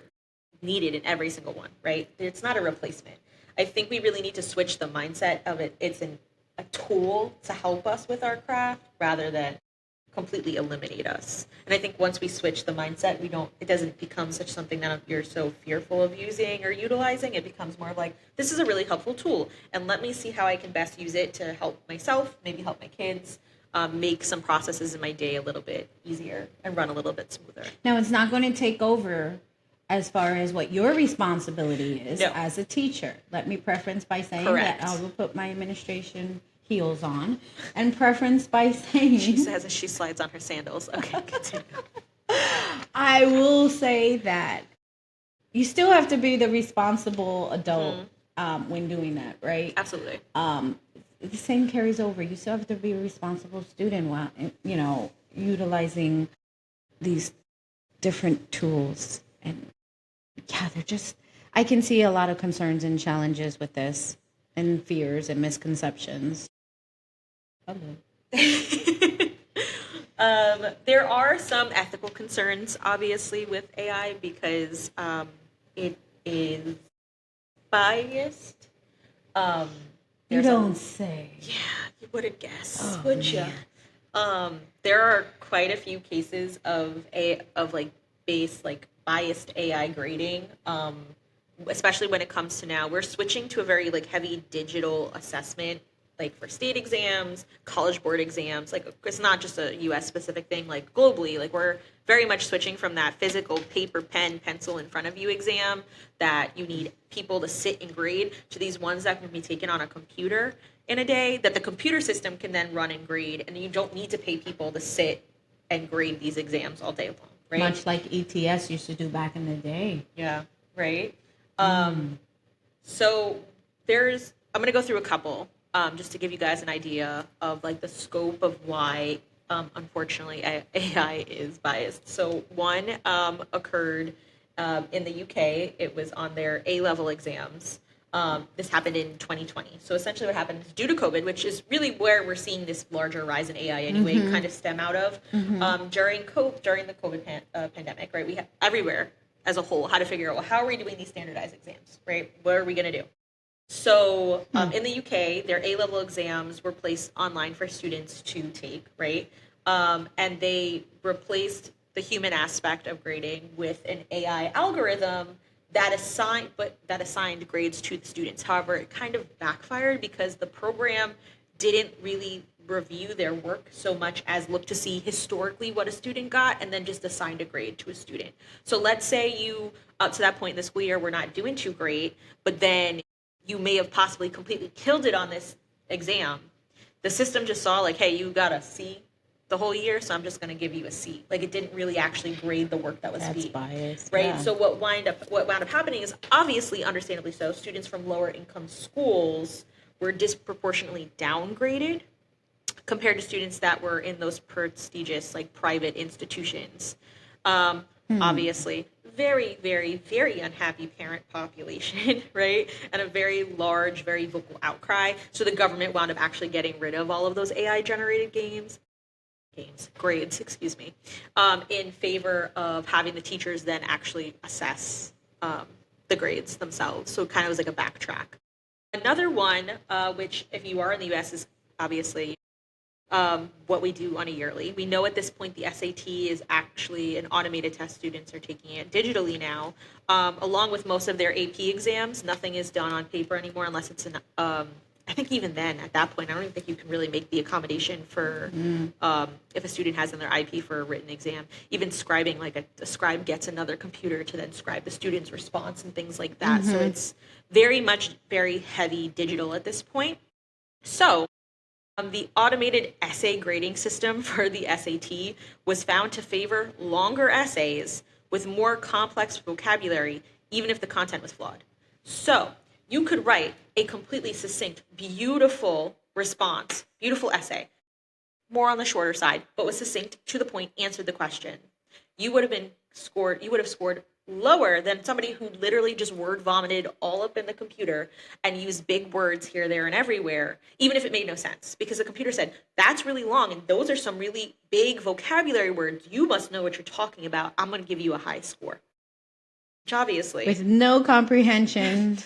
needed in every single one, right? It's not a replacement. I think we really need to switch the mindset of it. It's a tool to help us with our craft rather than completely eliminate us. And I think once we switch the mindset, it doesn't become such something that you're so fearful of using or utilizing. It becomes more of like, this is a really helpful tool, and let me see how I can best use it to help myself, maybe help my kids, make some processes in my day a little bit easier and run a little bit smoother. Now, it's not going to take over as far as what your responsibility is No. as a teacher. Let me preference by saying Correct. that I will put my administration heels on, and preference by saying She says as she slides on her sandals. Okay, continue. I will say that you still have to be the responsible adult when doing that, right? Absolutely. The same carries over. You still have to be a responsible student while utilizing these different tools. And they're just, I can see a lot of concerns and challenges with this, and fears and misconceptions. There are some ethical concerns, obviously, with AI because it is biased. You don't say. Yeah, you wouldn't guess, would you? There are quite a few cases of biased AI grading. Especially when it comes to now, we're switching to a very like heavy digital assessment, like for state exams, College Board exams. Like it's not just a U.S. specific thing. Like globally, like we're very much switching from that physical paper, pen, pencil in front of you exam that you need people to sit and grade to these ones that can be taken on a computer in a day that the computer system can then run and grade, and you don't need to pay people to sit and grade these exams all day long. Right? Much like ETS used to do back in the day. Yeah. Right. So I'm going to go through a couple just to give you guys an idea of like the scope of why, unfortunately, AI is biased. So one occurred In the UK, it was on their A-level exams. This happened in 2020. So essentially what happened is due to COVID, which is really where we're seeing this larger rise in AI anyway, kind of stem out of, during the COVID pandemic, right? We had everywhere as a whole had to figure out, well, how are we doing these standardized exams, right? What are we going to do? So in the UK, their A-level exams were placed online for students to take, right? And they replaced the human aspect of grading with an AI algorithm that assigned grades to the students. However, it kind of backfired because the program didn't really review their work so much as look to see historically what a student got and then just assigned a grade to a student. So let's say you, up to that point in the school year, were not doing too great, but then you may have possibly completely killed it on this exam. The system just saw like, hey, you got a C the whole year, so I'm just going to give you a C. Like it didn't really actually grade the work that was That's being biased, right. yeah. So what wound up happening is obviously, understandably so, students from lower income schools were disproportionately downgraded compared to students that were in those prestigious like private institutions. Obviously, very, very, very unhappy parent population, right? And a very large, very vocal outcry. So the government wound up actually getting rid of all of those AI generated grades, excuse me, in favor of having the teachers then actually assess the grades themselves. So it kind of was like a backtrack. Another one, which if you are in the US is obviously what we do on a yearly. We know at this point the SAT is actually an automated test. Students are taking it digitally now, along with most of their AP exams. Nothing is done on paper anymore unless it's an. I think even then, at that point, I don't even think you can really make the accommodation for if a student has in their IP for a written exam. Even scribing, like a scribe gets another computer to then scribe the student's response and things like that. So it's very much very heavy digital at this point. So the automated essay grading system for the SAT was found to favor longer essays with more complex vocabulary, even if the content was flawed. So you could write a completely succinct, beautiful response, beautiful essay, more on the shorter side, but was succinct, to the point, answered the question. You would have scored lower than somebody who literally just word vomited all up in the computer and used big words here, there, and everywhere, even if it made no sense, because the computer said, that's really long, and those are some really big vocabulary words. You must know what you're talking about. I'm going to give you a high score. Which obviously... With no comprehension,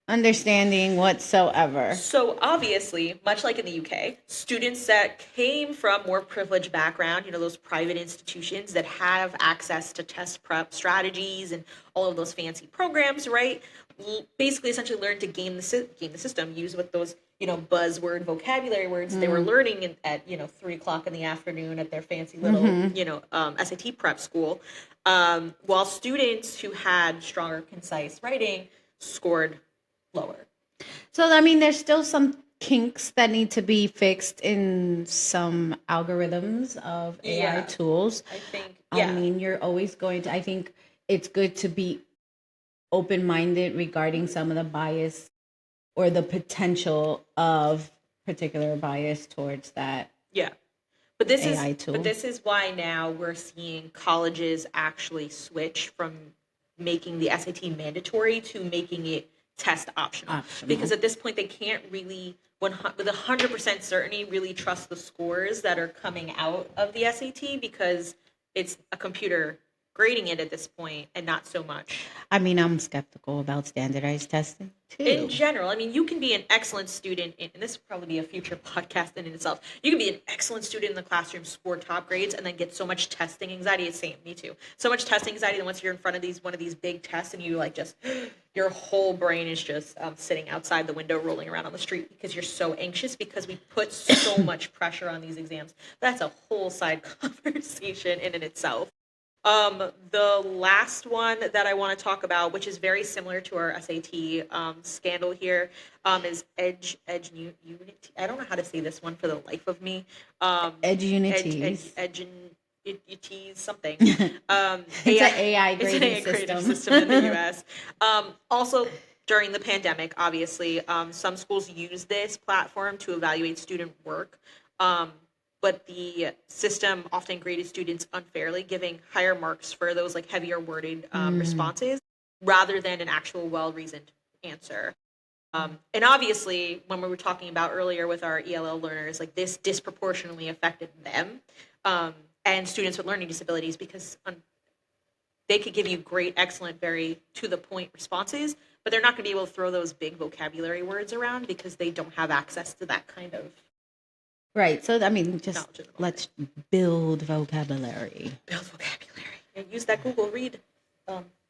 understanding whatsoever. So obviously, much like in the UK, students that came from more privileged background, those private institutions that have access to test prep strategies and all of those fancy programs, right? Basically, essentially learn to game the system, use what those, buzzword vocabulary words they were learning at 3:00 in the afternoon at their fancy little, SAT prep school. While students who had stronger, concise writing scored lower. So, I mean, there's still some kinks that need to be fixed in some algorithms of AI tools. I think, I mean, you're always going to, I think it's good to be open-minded regarding some of the bias or the potential of particular bias towards that. Yeah. But this AI tool. But this is why now we're seeing colleges actually switch from making the SAT mandatory to making it test optional. Because at this point they can't really with 100% certainty really trust the scores that are coming out of the SAT because it's a computer grading it at this point and not so much. I mean, I'm skeptical about standardized testing too. In general, I mean, you can be an excellent student, and this will probably be a future podcast in itself. You can be an excellent student in the classroom, score top grades, and then get so much testing anxiety. It's same, me too. So much testing anxiety that once you're in front of one of these big tests, and you like just your whole brain is just sitting outside the window, rolling around on the street because you're so anxious because we put so much pressure on these exams. That's a whole side conversation in and itself. The last one that I want to talk about, which is very similar to our SAT scandal here, is Edge Unity. I don't know how to say this one for the life of me. Edge Unities. Edge something. It's an AI grading system in the U.S. Also, during the pandemic, obviously, some schools use this platform to evaluate student work. but the system often graded students unfairly, giving higher marks for those like heavier worded responses rather than an actual well-reasoned answer. And obviously, when we were talking about earlier with our ELL learners, like this disproportionately affected them and students with learning disabilities because they could give you great, excellent, very to the point responses, but they're not going to be able to throw those big vocabulary words around because they don't have access to that kind of Right. So, I mean, just let's build vocabulary. Build vocabulary. And use that Google read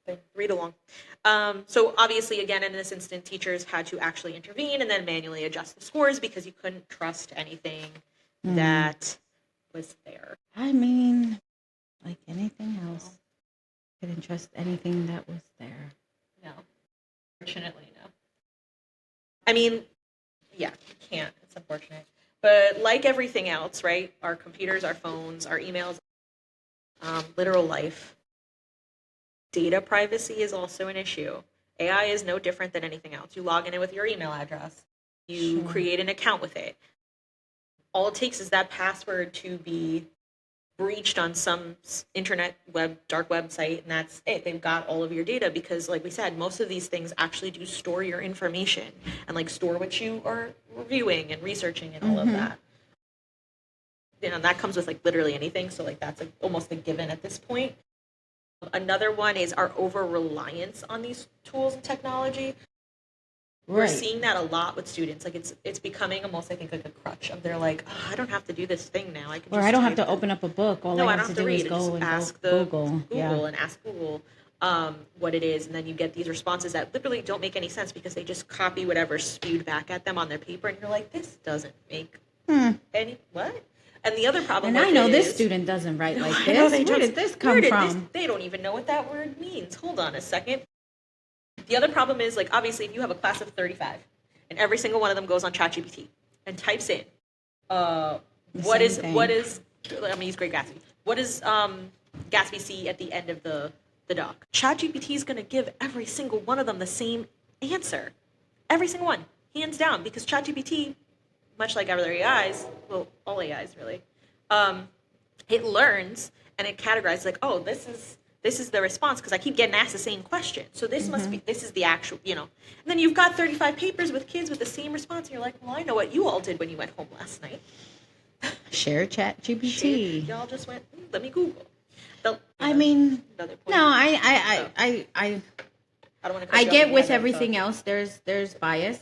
thing, read along. So obviously, again, in this instance, teachers had to actually intervene and then manually adjust the scores because you couldn't trust anything that was there. I mean, like anything else, couldn't trust anything that was there. No. Fortunately, no. I mean, yeah, you can't. It's unfortunate. But like everything else, right? Our computers, our phones, our emails, literal life. Data privacy is also an issue. AI is no different than anything else. You log in with your email address. You create an account with it. All it takes is that password to be breached on some internet dark website, and that's it. They've got all of your data because, like we said, most of these things actually do store your information and like store what you are reviewing and researching and all of that. You know, that comes with like literally anything. So like that's almost a given at this point. Another one is our over reliance on these tools and technology. We're seeing that a lot with students. Like it's becoming almost, I think, like a crutch of they're like, oh, I don't have to do this thing now. I can. Or I don't have to open up a book. All I have to do is go and ask Google and ask Google what it is, and then you get these responses that literally don't make any sense because they just copy whatever's spewed back at them on their paper, and you're like, this doesn't make any what. And the other problem, and I know this student doesn't write like this. Where did this come from? They don't even know what that word means. Hold on a second. The other problem is, like, obviously, if you have a class of 35 and every single one of them goes on ChatGPT and types in, what is, I'm going to use Great Gatsby. What does Gatsby see at the end of the doc? ChatGPT is going to give every single one of them the same answer. Every single one, hands down, because ChatGPT, much like other AIs, well, all AIs really, it learns and it categorizes like, oh, this is the response because I keep getting asked the same question. So this must be, this is the actual, you know. And then you've got 35 papers with kids with the same response. And you're like, well, I know what you all did when you went home last night. Share ChatGPT. Y'all just went, let me Google. I mean, no, I don't want to. I get with everything else. There's bias.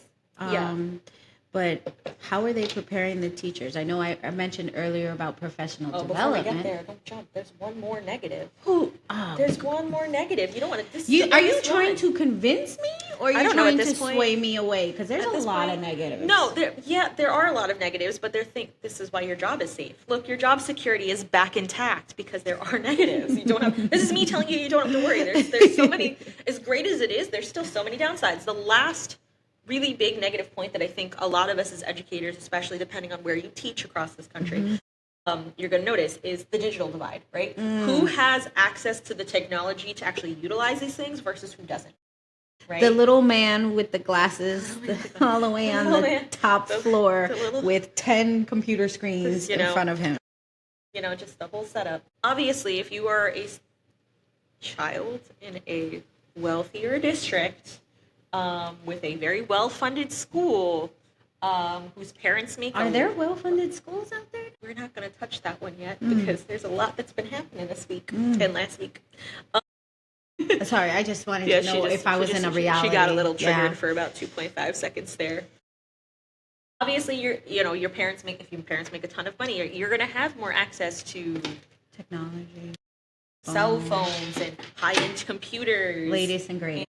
But how are they preparing the teachers? I know I mentioned earlier about professional development. Before we get there, don't jump. There's one more negative. There's There's one more negative. You don't want to. Are you trying to convince me, or are you trying to sway me away? Because there's a lot of negatives. No, there are a lot of negatives, but this is why your job is safe. Look, your job security is back intact because there are negatives. You don't have. This is me telling you don't have to worry. There's so many. As great as it is, there's still so many downsides. The last really big negative point that I think a lot of us as educators, especially depending on where you teach across this country, you're going to notice is the digital divide, right? Who has access to the technology to actually utilize these things versus who doesn't, right? The little man with the glasses all the way on the top floor with 10 computer screens in front of him. You know, just the whole setup. Obviously, if you are a child in a wealthier district, with a very well-funded school, whose parents make. Are there well-funded schools out there? We're not going to touch that one yet because there's a lot that's been happening this week and last week. Sorry, I just wanted to know if I was in a reality. She got a little triggered for about 2.5 seconds there. Obviously, your parents make. If your parents make a ton of money, you're going to have more access to technology, cell phones, and high-end computers, latest and greatest.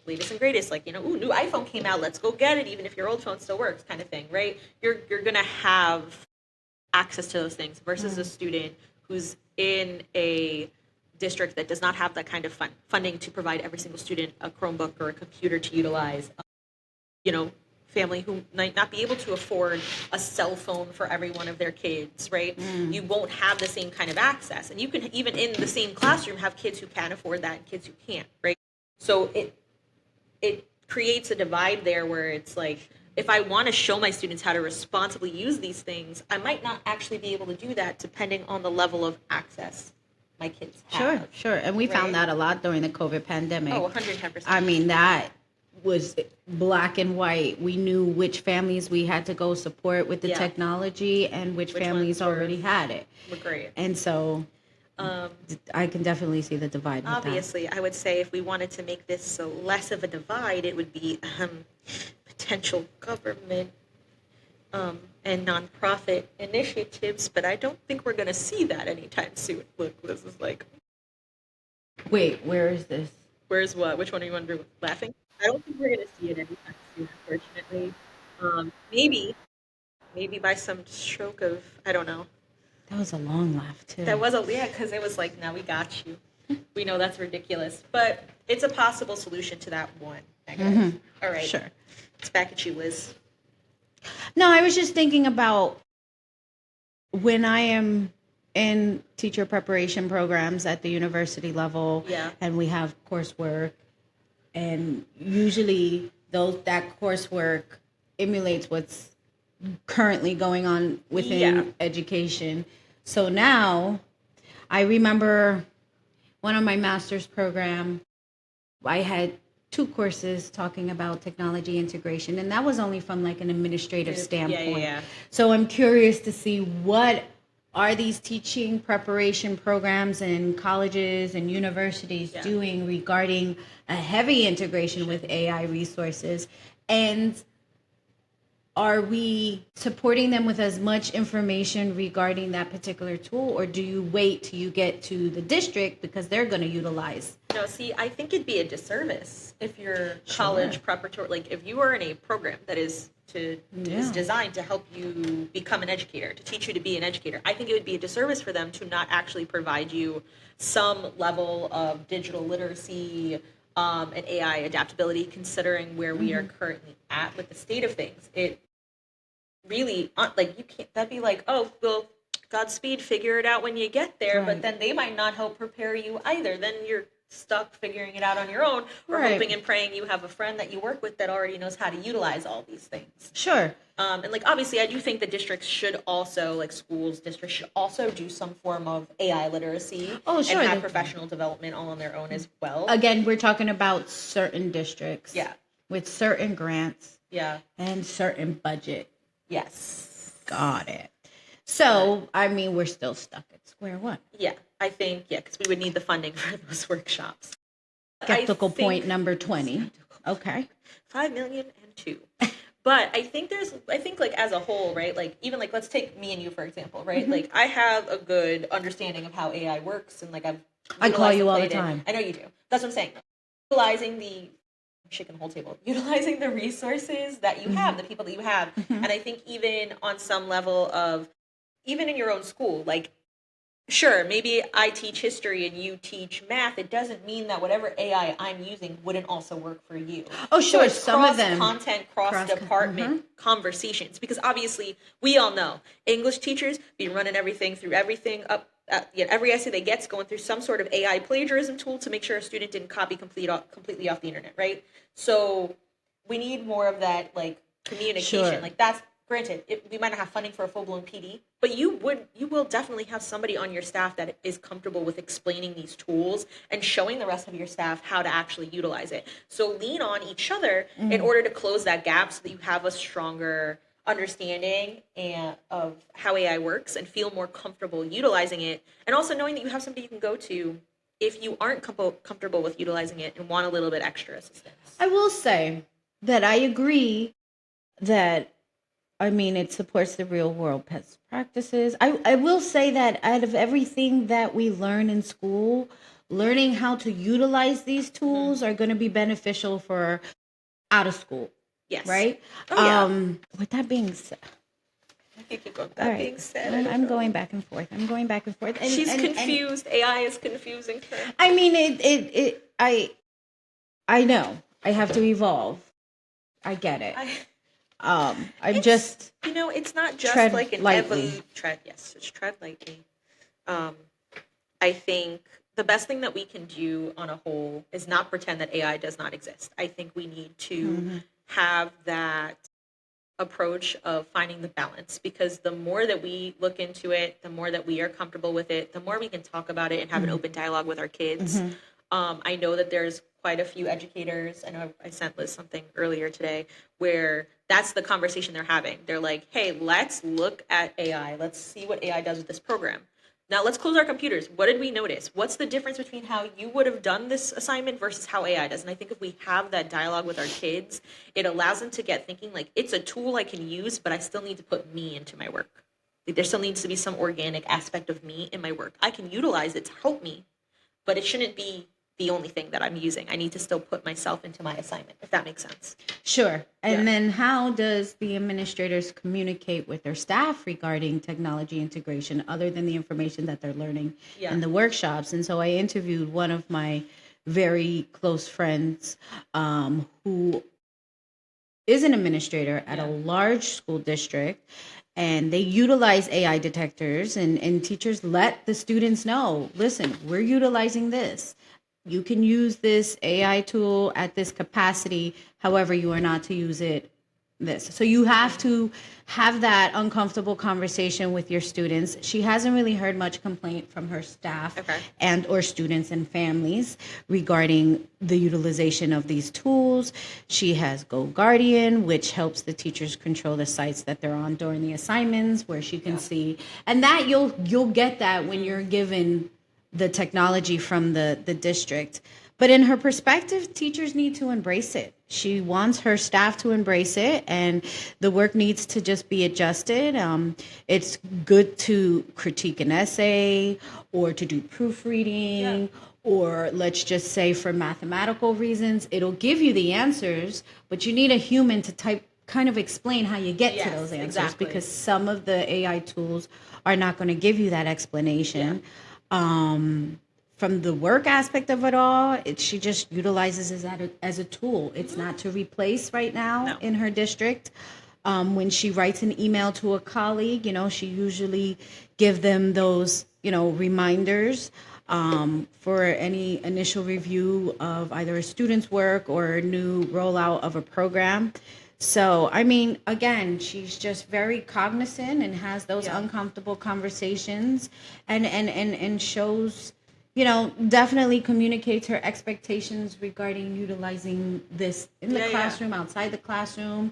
Latest and greatest, like, new iPhone came out, let's go get it, even if your old phone still works, kind of thing, right? You're gonna have access to those things versus a student who's in a district that does not have that kind of funding to provide every single student a Chromebook or a computer to utilize. Family who might not be able to afford a cell phone for every one of their kids, right? You won't have the same kind of access, and you can even in the same classroom have kids who can afford that and kids who can't, right? So it creates a divide there where it's like if I want to show my students how to responsibly use these things, I might not actually be able to do that depending on the level of access my kids have. Sure. And we found Right? that a lot during the COVID pandemic. Oh, 110%. I mean, that was black and white. We knew which families we had to go support with the Yeah. technology and which families ones were- already had it. We're great. And so I can definitely see the divide with Obviously, I would say if we wanted to make this less of a divide, it would be potential government and nonprofit initiatives, but I don't think we're going to see that anytime soon. Look, this is like, that. Wait, where is this? where's what? Which one are you wondering? Laughing? I don't think we're going to see it anytime soon, unfortunately. Maybe by some stroke of, I don't know. That was a long laugh, too. That was because it was like, now we got you. We know that's ridiculous, but it's a possible solution to that one negative. All right. Sure. It's back at you, Liz. No, I was just thinking about when I am in teacher preparation programs at the university level, Yeah. and we have coursework, and usually that coursework emulates what's currently going on within education. So now I remember one of my master's program, I had 2 courses talking about technology integration, and that was only from like an administrative standpoint. Yeah. So I'm curious to see what are these teaching preparation programs in colleges and universities doing regarding a heavy integration with AI resources, and are we supporting them with as much information regarding that particular tool, or do you wait till you get to the district because they're going to utilize? No, see, I think it'd be a disservice if you're college preparatory, like if you are in a program that is designed to help you become an educator, to teach you to be an educator. I think it would be a disservice for them to not actually provide you some level of digital literacy and AI adaptability, considering where we are currently at with the state of things. It really, like, you can't, that'd be like, oh, well, Godspeed, figure it out when you get there, but then they might not help prepare you either. Then you're stuck figuring it out on your own, or hoping and praying you have a friend that you work with that already knows how to utilize all these things. Sure. And like, obviously, I do think the districts should also, like districts should also do some form of AI literacy and have professional development all on their own as well. Again, we're talking about certain districts. Yeah. With certain grants. Yeah. And certain budget. Yes. Got it. So, I mean, we're still stuck at square one. Yeah, I think, because we would need the funding for those workshops. Skeptical point number 20. Okay. 5 million and 2. But I think like as a whole, right? Like, even like, let's take me and you, for example, right? Like, I have a good understanding of how AI works, and like I call you all the time. I know you do. That's what I'm saying. Utilizing the utilizing the resources that you have, the people that you have. And I think even on some level of, even in your own school, like, sure, maybe I teach history and you teach math. It doesn't mean that whatever AI I'm using wouldn't also work for you. Oh, sure. So it's some of them. Content, cross-department conversations. Because obviously, we all know English teachers be running everything up. Every essay they get's going through some sort of AI plagiarism tool to make sure a student didn't copy completely off the internet, right? So we need more of that, like, communication. Sure. Like, that's granted. We might not have funding for a full-blown PD, but you will definitely have somebody on your staff that is comfortable with explaining these tools and showing the rest of your staff how to actually utilize it. So lean on each other in order to close that gap so that you have a stronger understanding of how AI works and feel more comfortable utilizing it, and also knowing that you have somebody you can go to if you aren't comfortable with utilizing it and want a little bit extra assistance. I will say that I agree that, I mean, it supports the real world best practices. I will say that out of everything that we learn in school, learning how to utilize these tools are going to be beneficial for out of school. Yes. Right? Oh, yeah. With that being said, being said, I'm going back and forth. And she's confused. AI is confusing her. I mean, I know. I have to evolve. I get it. I'm just, it's not just tread like an lightly. Just tread lightly. I think the best thing that we can do on a whole is not pretend that AI does not exist. I think we need to have that approach of finding the balance, because the more that we look into it, the more that we are comfortable with it, the more we can talk about it and have an open dialogue with our kids. I know that there's quite a few educators, and I sent Liz something earlier today where that's the conversation they're having. They're like, hey, let's look at AI. Let's see what AI does with this program. Now let's close our computers. What did we notice? What's the difference between how you would have done this assignment versus how AI does? And I think if we have that dialogue with our kids, it allows them to get thinking like, it's a tool I can use, but I still need to put me into my work. Like, there still needs to be some organic aspect of me in my work. I can utilize it to help me, but it shouldn't be the only thing that I'm using. I need to still put myself into my assignment, if that makes sense. Sure. And then how does the administrators communicate with their staff regarding technology integration other than the information that they're learning in the workshops? And so I interviewed one of my very close friends who is an administrator at a large school district, and they utilize AI detectors, and teachers let the students know, listen, we're utilizing this. You can use this AI tool at this capacity. However, you are not to use it this. So you have to have that uncomfortable conversation with your students. She hasn't really heard much complaint from her staff and or students and families regarding the utilization of these tools. She has Go Guardian, which helps the teachers control the sites that they're on during the assignments, where she can see. And that you'll get that when you're given the technology from the district. But in her perspective, teachers need to embrace it. She wants her staff to embrace it, and the work needs to just be adjusted. It's good to critique an essay or to do proofreading, or let's just say for mathematical reasons. It'll give you the answers, but you need a human to kind of explain how you get to those answers, because some of the AI tools are not going to give you that explanation. From the work aspect of it all, she just utilizes it as a tool. It's not to replace right now in her district. When she writes an email to a colleague, she usually give them those, reminders for any initial review of either a student's work or a new rollout of a program. So, I mean, again, she's just very cognizant and has those uncomfortable conversations and shows, definitely communicates her expectations regarding utilizing this in the classroom, outside the classroom.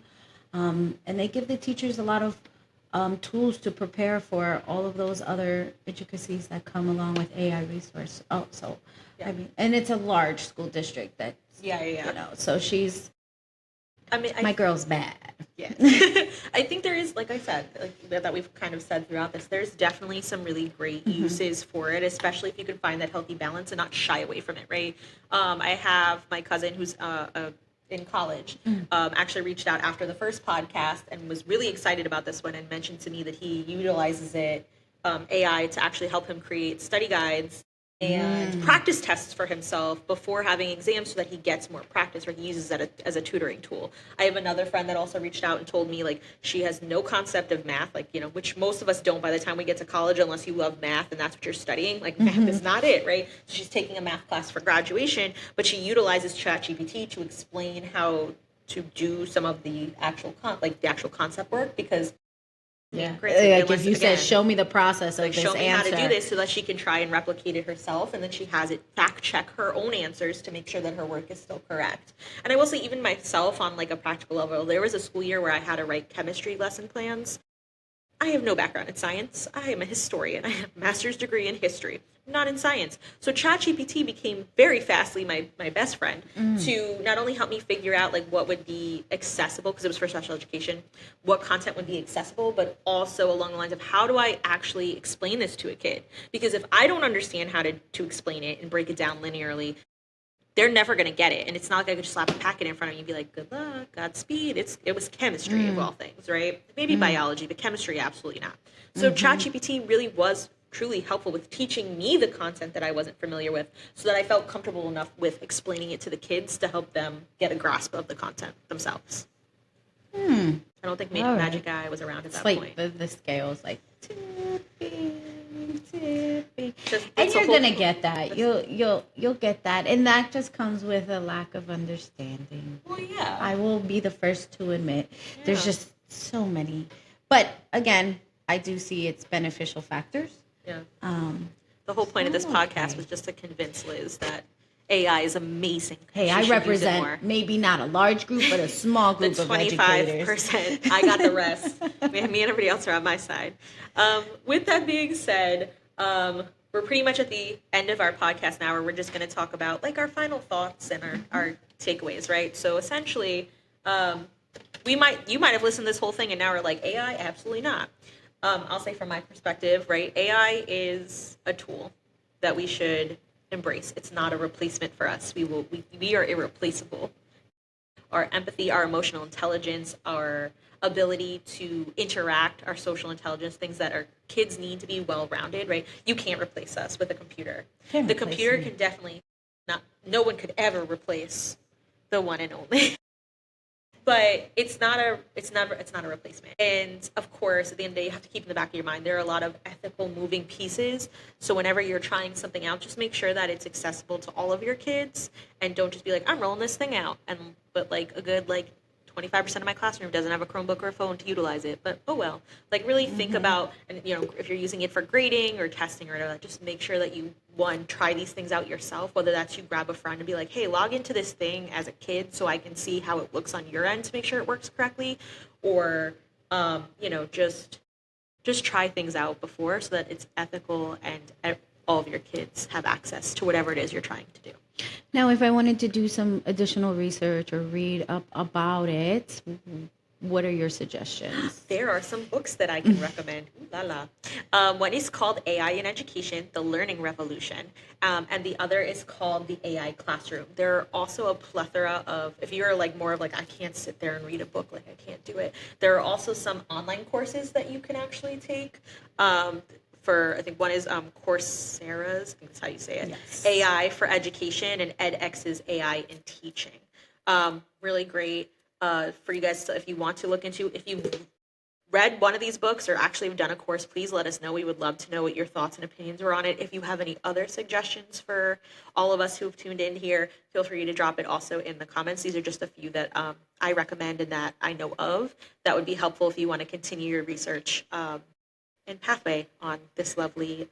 And they give the teachers a lot of tools to prepare for all of those other intricacies that come along with AI resource. I mean, and it's a large school district that's, so she's, my girl's bad. Yeah. I think there is, like I said, that we've kind of said throughout this, there's definitely some really great uses for it, especially if you can find that healthy balance and not shy away from it, right? I have my cousin who's in college, actually reached out after the first podcast and was really excited about this one and mentioned to me that he utilizes it, AI, to actually help him create study guides and practice tests for himself before having exams, so that he gets more practice, or he uses that as a tutoring tool. I have another friend that also reached out and told me, like, she has no concept of math, which most of us don't by the time we get to college, unless you love math and that's what you're studying. Like, math is not it, right? So she's taking a math class for graduation, but she utilizes ChatGPT to explain how to do some of the actual concept work, because if you said, show me the process of this show me answer, how to do this, so that she can try and replicate it herself, and then she has it fact check her own answers to make sure that her work is still correct. And I will say, even myself, on like a practical level, there was a school year where I had to write chemistry lesson plans. I have no background in science. I am a historian. I have a master's degree in history, not in science. So ChatGPT became very fastly my best friend to not only help me figure out like what would be accessible, because it was for special education, what content would be accessible, but also along the lines of, how do I actually explain this to a kid? Because if I don't understand how to explain it and break it down linearly, they're never going to get it. And it's not like I could just slap a packet in front of you and be like, good luck, Godspeed. It was chemistry of all things, right? Maybe biology, but chemistry, absolutely not. So ChatGPT really was truly helpful with teaching me the content that I wasn't familiar with, so that I felt comfortable enough with explaining it to the kids to help them get a grasp of the content themselves. I don't think Magic Eye was around at that point. The scale's like tipping. Just, And you're gonna get that. You'll get that, and that just comes with a lack of understanding. Well, yeah. I will be the first to admit there's just so many. But again, I do see its beneficial factors. Yeah. Um, The whole point of this podcast okay. was just to convince Liz that AI is amazing. Hey, She I should use it more. represent maybe not a large group, but a small The group of educators. 25%. I got the rest. Me and everybody else are on my side. With that being said, we're pretty much at the end of our podcast now, where we're just going to talk about like our final thoughts and our takeaways, right? So essentially, you might have listened to this whole thing and now we're like, AI, absolutely not. I'll say from my perspective, right? AI is a tool that we should embrace. It's not a replacement for us. We are irreplaceable. Our empathy, our emotional intelligence, our ability to interact, our social intelligence, things that our kids need to be well-rounded, right? You can't replace us with a computer. Can't The replace computer me. can definitely not, no one could ever replace the one and only. But it's not a replacement. And of course, at the end of the day, you have to keep in the back of your mind, there are a lot of ethical moving pieces. So whenever you're trying something out, just make sure that it's accessible to all of your kids, and don't just be like, I'm rolling this thing out, but like a good 25% of my classroom doesn't have a Chromebook or a phone to utilize it. But oh well. Like really think about, and if you're using it for grading or testing or whatever, just make sure that you try these things out yourself, whether that's you grab a friend and be like, hey, log into this thing as a kid so I can see how it looks on your end to make sure it works correctly, or just try things out before, so that it's ethical and all of your kids have access to whatever it is you're trying to do. Now, if I wanted to do some additional research or read up about it, what are your suggestions? There are some books that I can recommend. Ooh la la. One is called AI in Education, The Learning Revolution, and the other is called The AI Classroom. There are also a plethora of, if you're more of I can't sit there and read a book, I can't do it. There are also some online courses that you can actually take. I think one is Coursera's, I think that's how you say it, Yes. AI for Education, and edX's AI in Teaching. Really great for you guys, if you want to look into. If you've read one of these books or actually have done a course, please let us know. We would love to know what your thoughts and opinions were on it. If you have any other suggestions for all of us who've tuned in here, feel free to drop it also in the comments. These are just a few that I recommend and that I know of that would be helpful if you want to continue your research and pathway on this lovely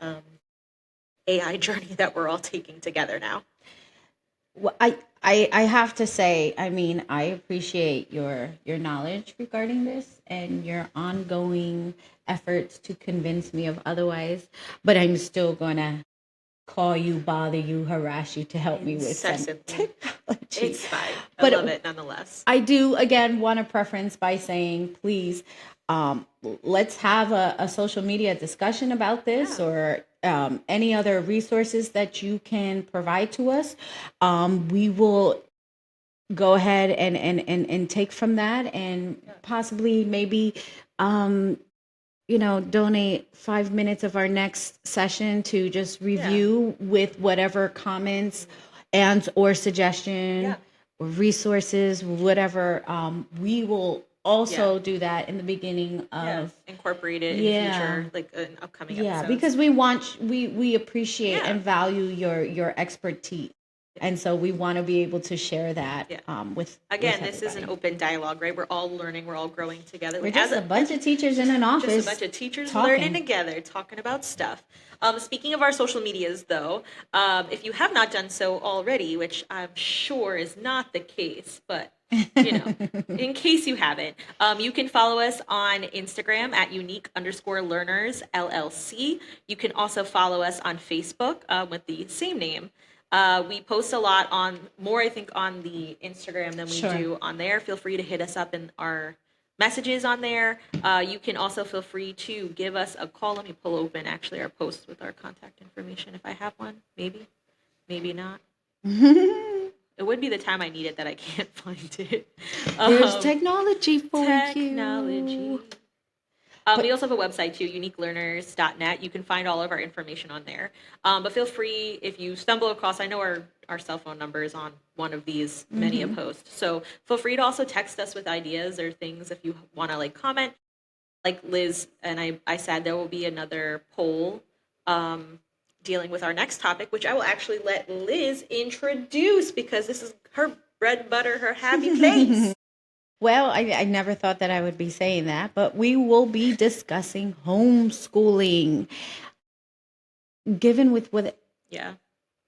AI journey that we're all taking together now. Well, I have to say, I mean, I appreciate your knowledge regarding this and your ongoing efforts to convince me of otherwise, but I'm still going to call you, bother you, harass you to help me with some Incessantly. technology. It's fine. I But love it nonetheless. I do, again, want to preference by saying, please, let's have a social media discussion about this, or any other resources that you can provide to us. We will go ahead and take from that, and possibly maybe donate 5 minutes of our next session to just review with whatever comments and or suggestion or resources, whatever. We will also do that in the beginning of incorporate it in future, an upcoming episodes. because we appreciate and value your expertise. And so we want to be able to share that with this is an open dialogue, right? We're all learning, we're all growing together. We're just a bunch of teachers in an office. Just a bunch of teachers learning together, talking about stuff. Speaking of our social medias, though, if you have not done so already, which I'm sure is not the case, but in case you haven't, you can follow us on Instagram at unique_learners LLC. You can also follow us on Facebook with the same name. We post a lot more I think on the Instagram than we do on there. Feel free to hit us up in our messages on there. You can also feel free to give us a call. Let me pull open actually our post with our contact information if I have one. Maybe not. It would be the time I need it that I can't find it. There's technology for you. We also have a website too, uniquelearners.net. You can find all of our information on there. But feel free, if you stumble across, I know our cell phone number is on one of these many a post. So feel free to also text us with ideas or things if you want to comment. Like Liz and I said, there will be another poll dealing with our next topic, which I will actually let Liz introduce because this is her bread and butter, her happy place. Well, I never thought that I would be saying that, but we will be discussing homeschooling. Given with what Yeah.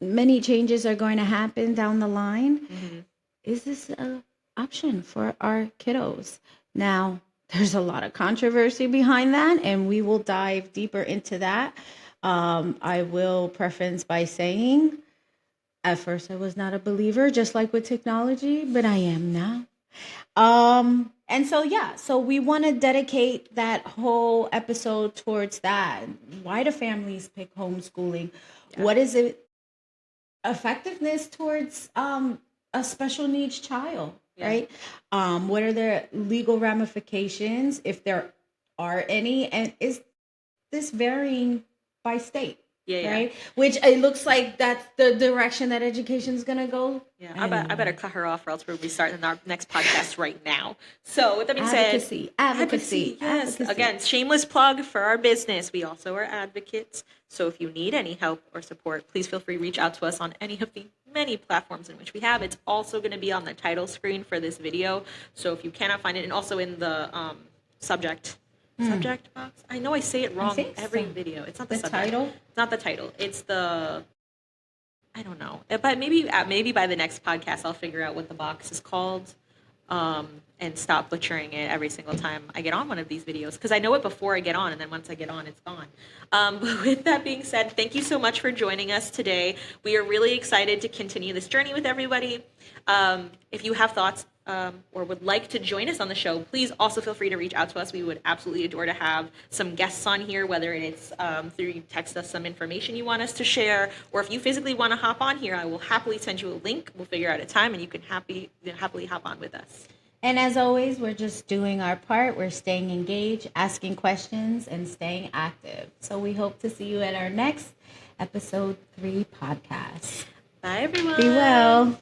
many changes are going to happen down the line, Hmm. is this an option for our kiddos? Now, there's a lot of controversy behind that, and we will dive deeper into that. I will preference by saying, at first I was not a believer, just like with technology, but I am now. And so yeah, so we want to dedicate that whole episode towards that. Why do families pick homeschooling? Yeah. What is it effectiveness towards a special needs child, Yeah. right? What are the legal ramifications, if there are any, and is this varying by state, Yeah. Yeah. right? Which it looks like that's the direction that education is going to go. Yeah, I better Anyway, cut her off, or else we'll be starting our next podcast right now. So, with that being said, advocacy, advocacy, yes. advocacy. Again, shameless plug for our business. We also are advocates. So, if you need any help or support, please feel free to reach out to us on any of the many platforms in which we have. It's also going to be on the title screen for this video. So, if you cannot find it, and also in the subject box. I know I say it I wrong think every so. video. It's not the The subject. title. It's not the title. It's the I don't know, but maybe by the next podcast I'll figure out what the box is called, and stop butchering it every single time I get on one of these videos, because I know it before I get on, and then once I get on, it's gone. But with that being said, thank you so much for joining us today. We are really excited to continue this journey with everybody. If you have thoughts, or would like to join us on the show, please also feel free to reach out to us. We would absolutely adore to have some guests on here, whether it's through you text us some information you want us to share, or if you physically want to hop on here, I will happily send you a link. We'll figure out a time, and you can happily hop on with us. And as always, we're just doing our part. We're staying engaged, asking questions, and staying active. So we hope to see you at our next episode 3 podcast. Bye, everyone. Be well.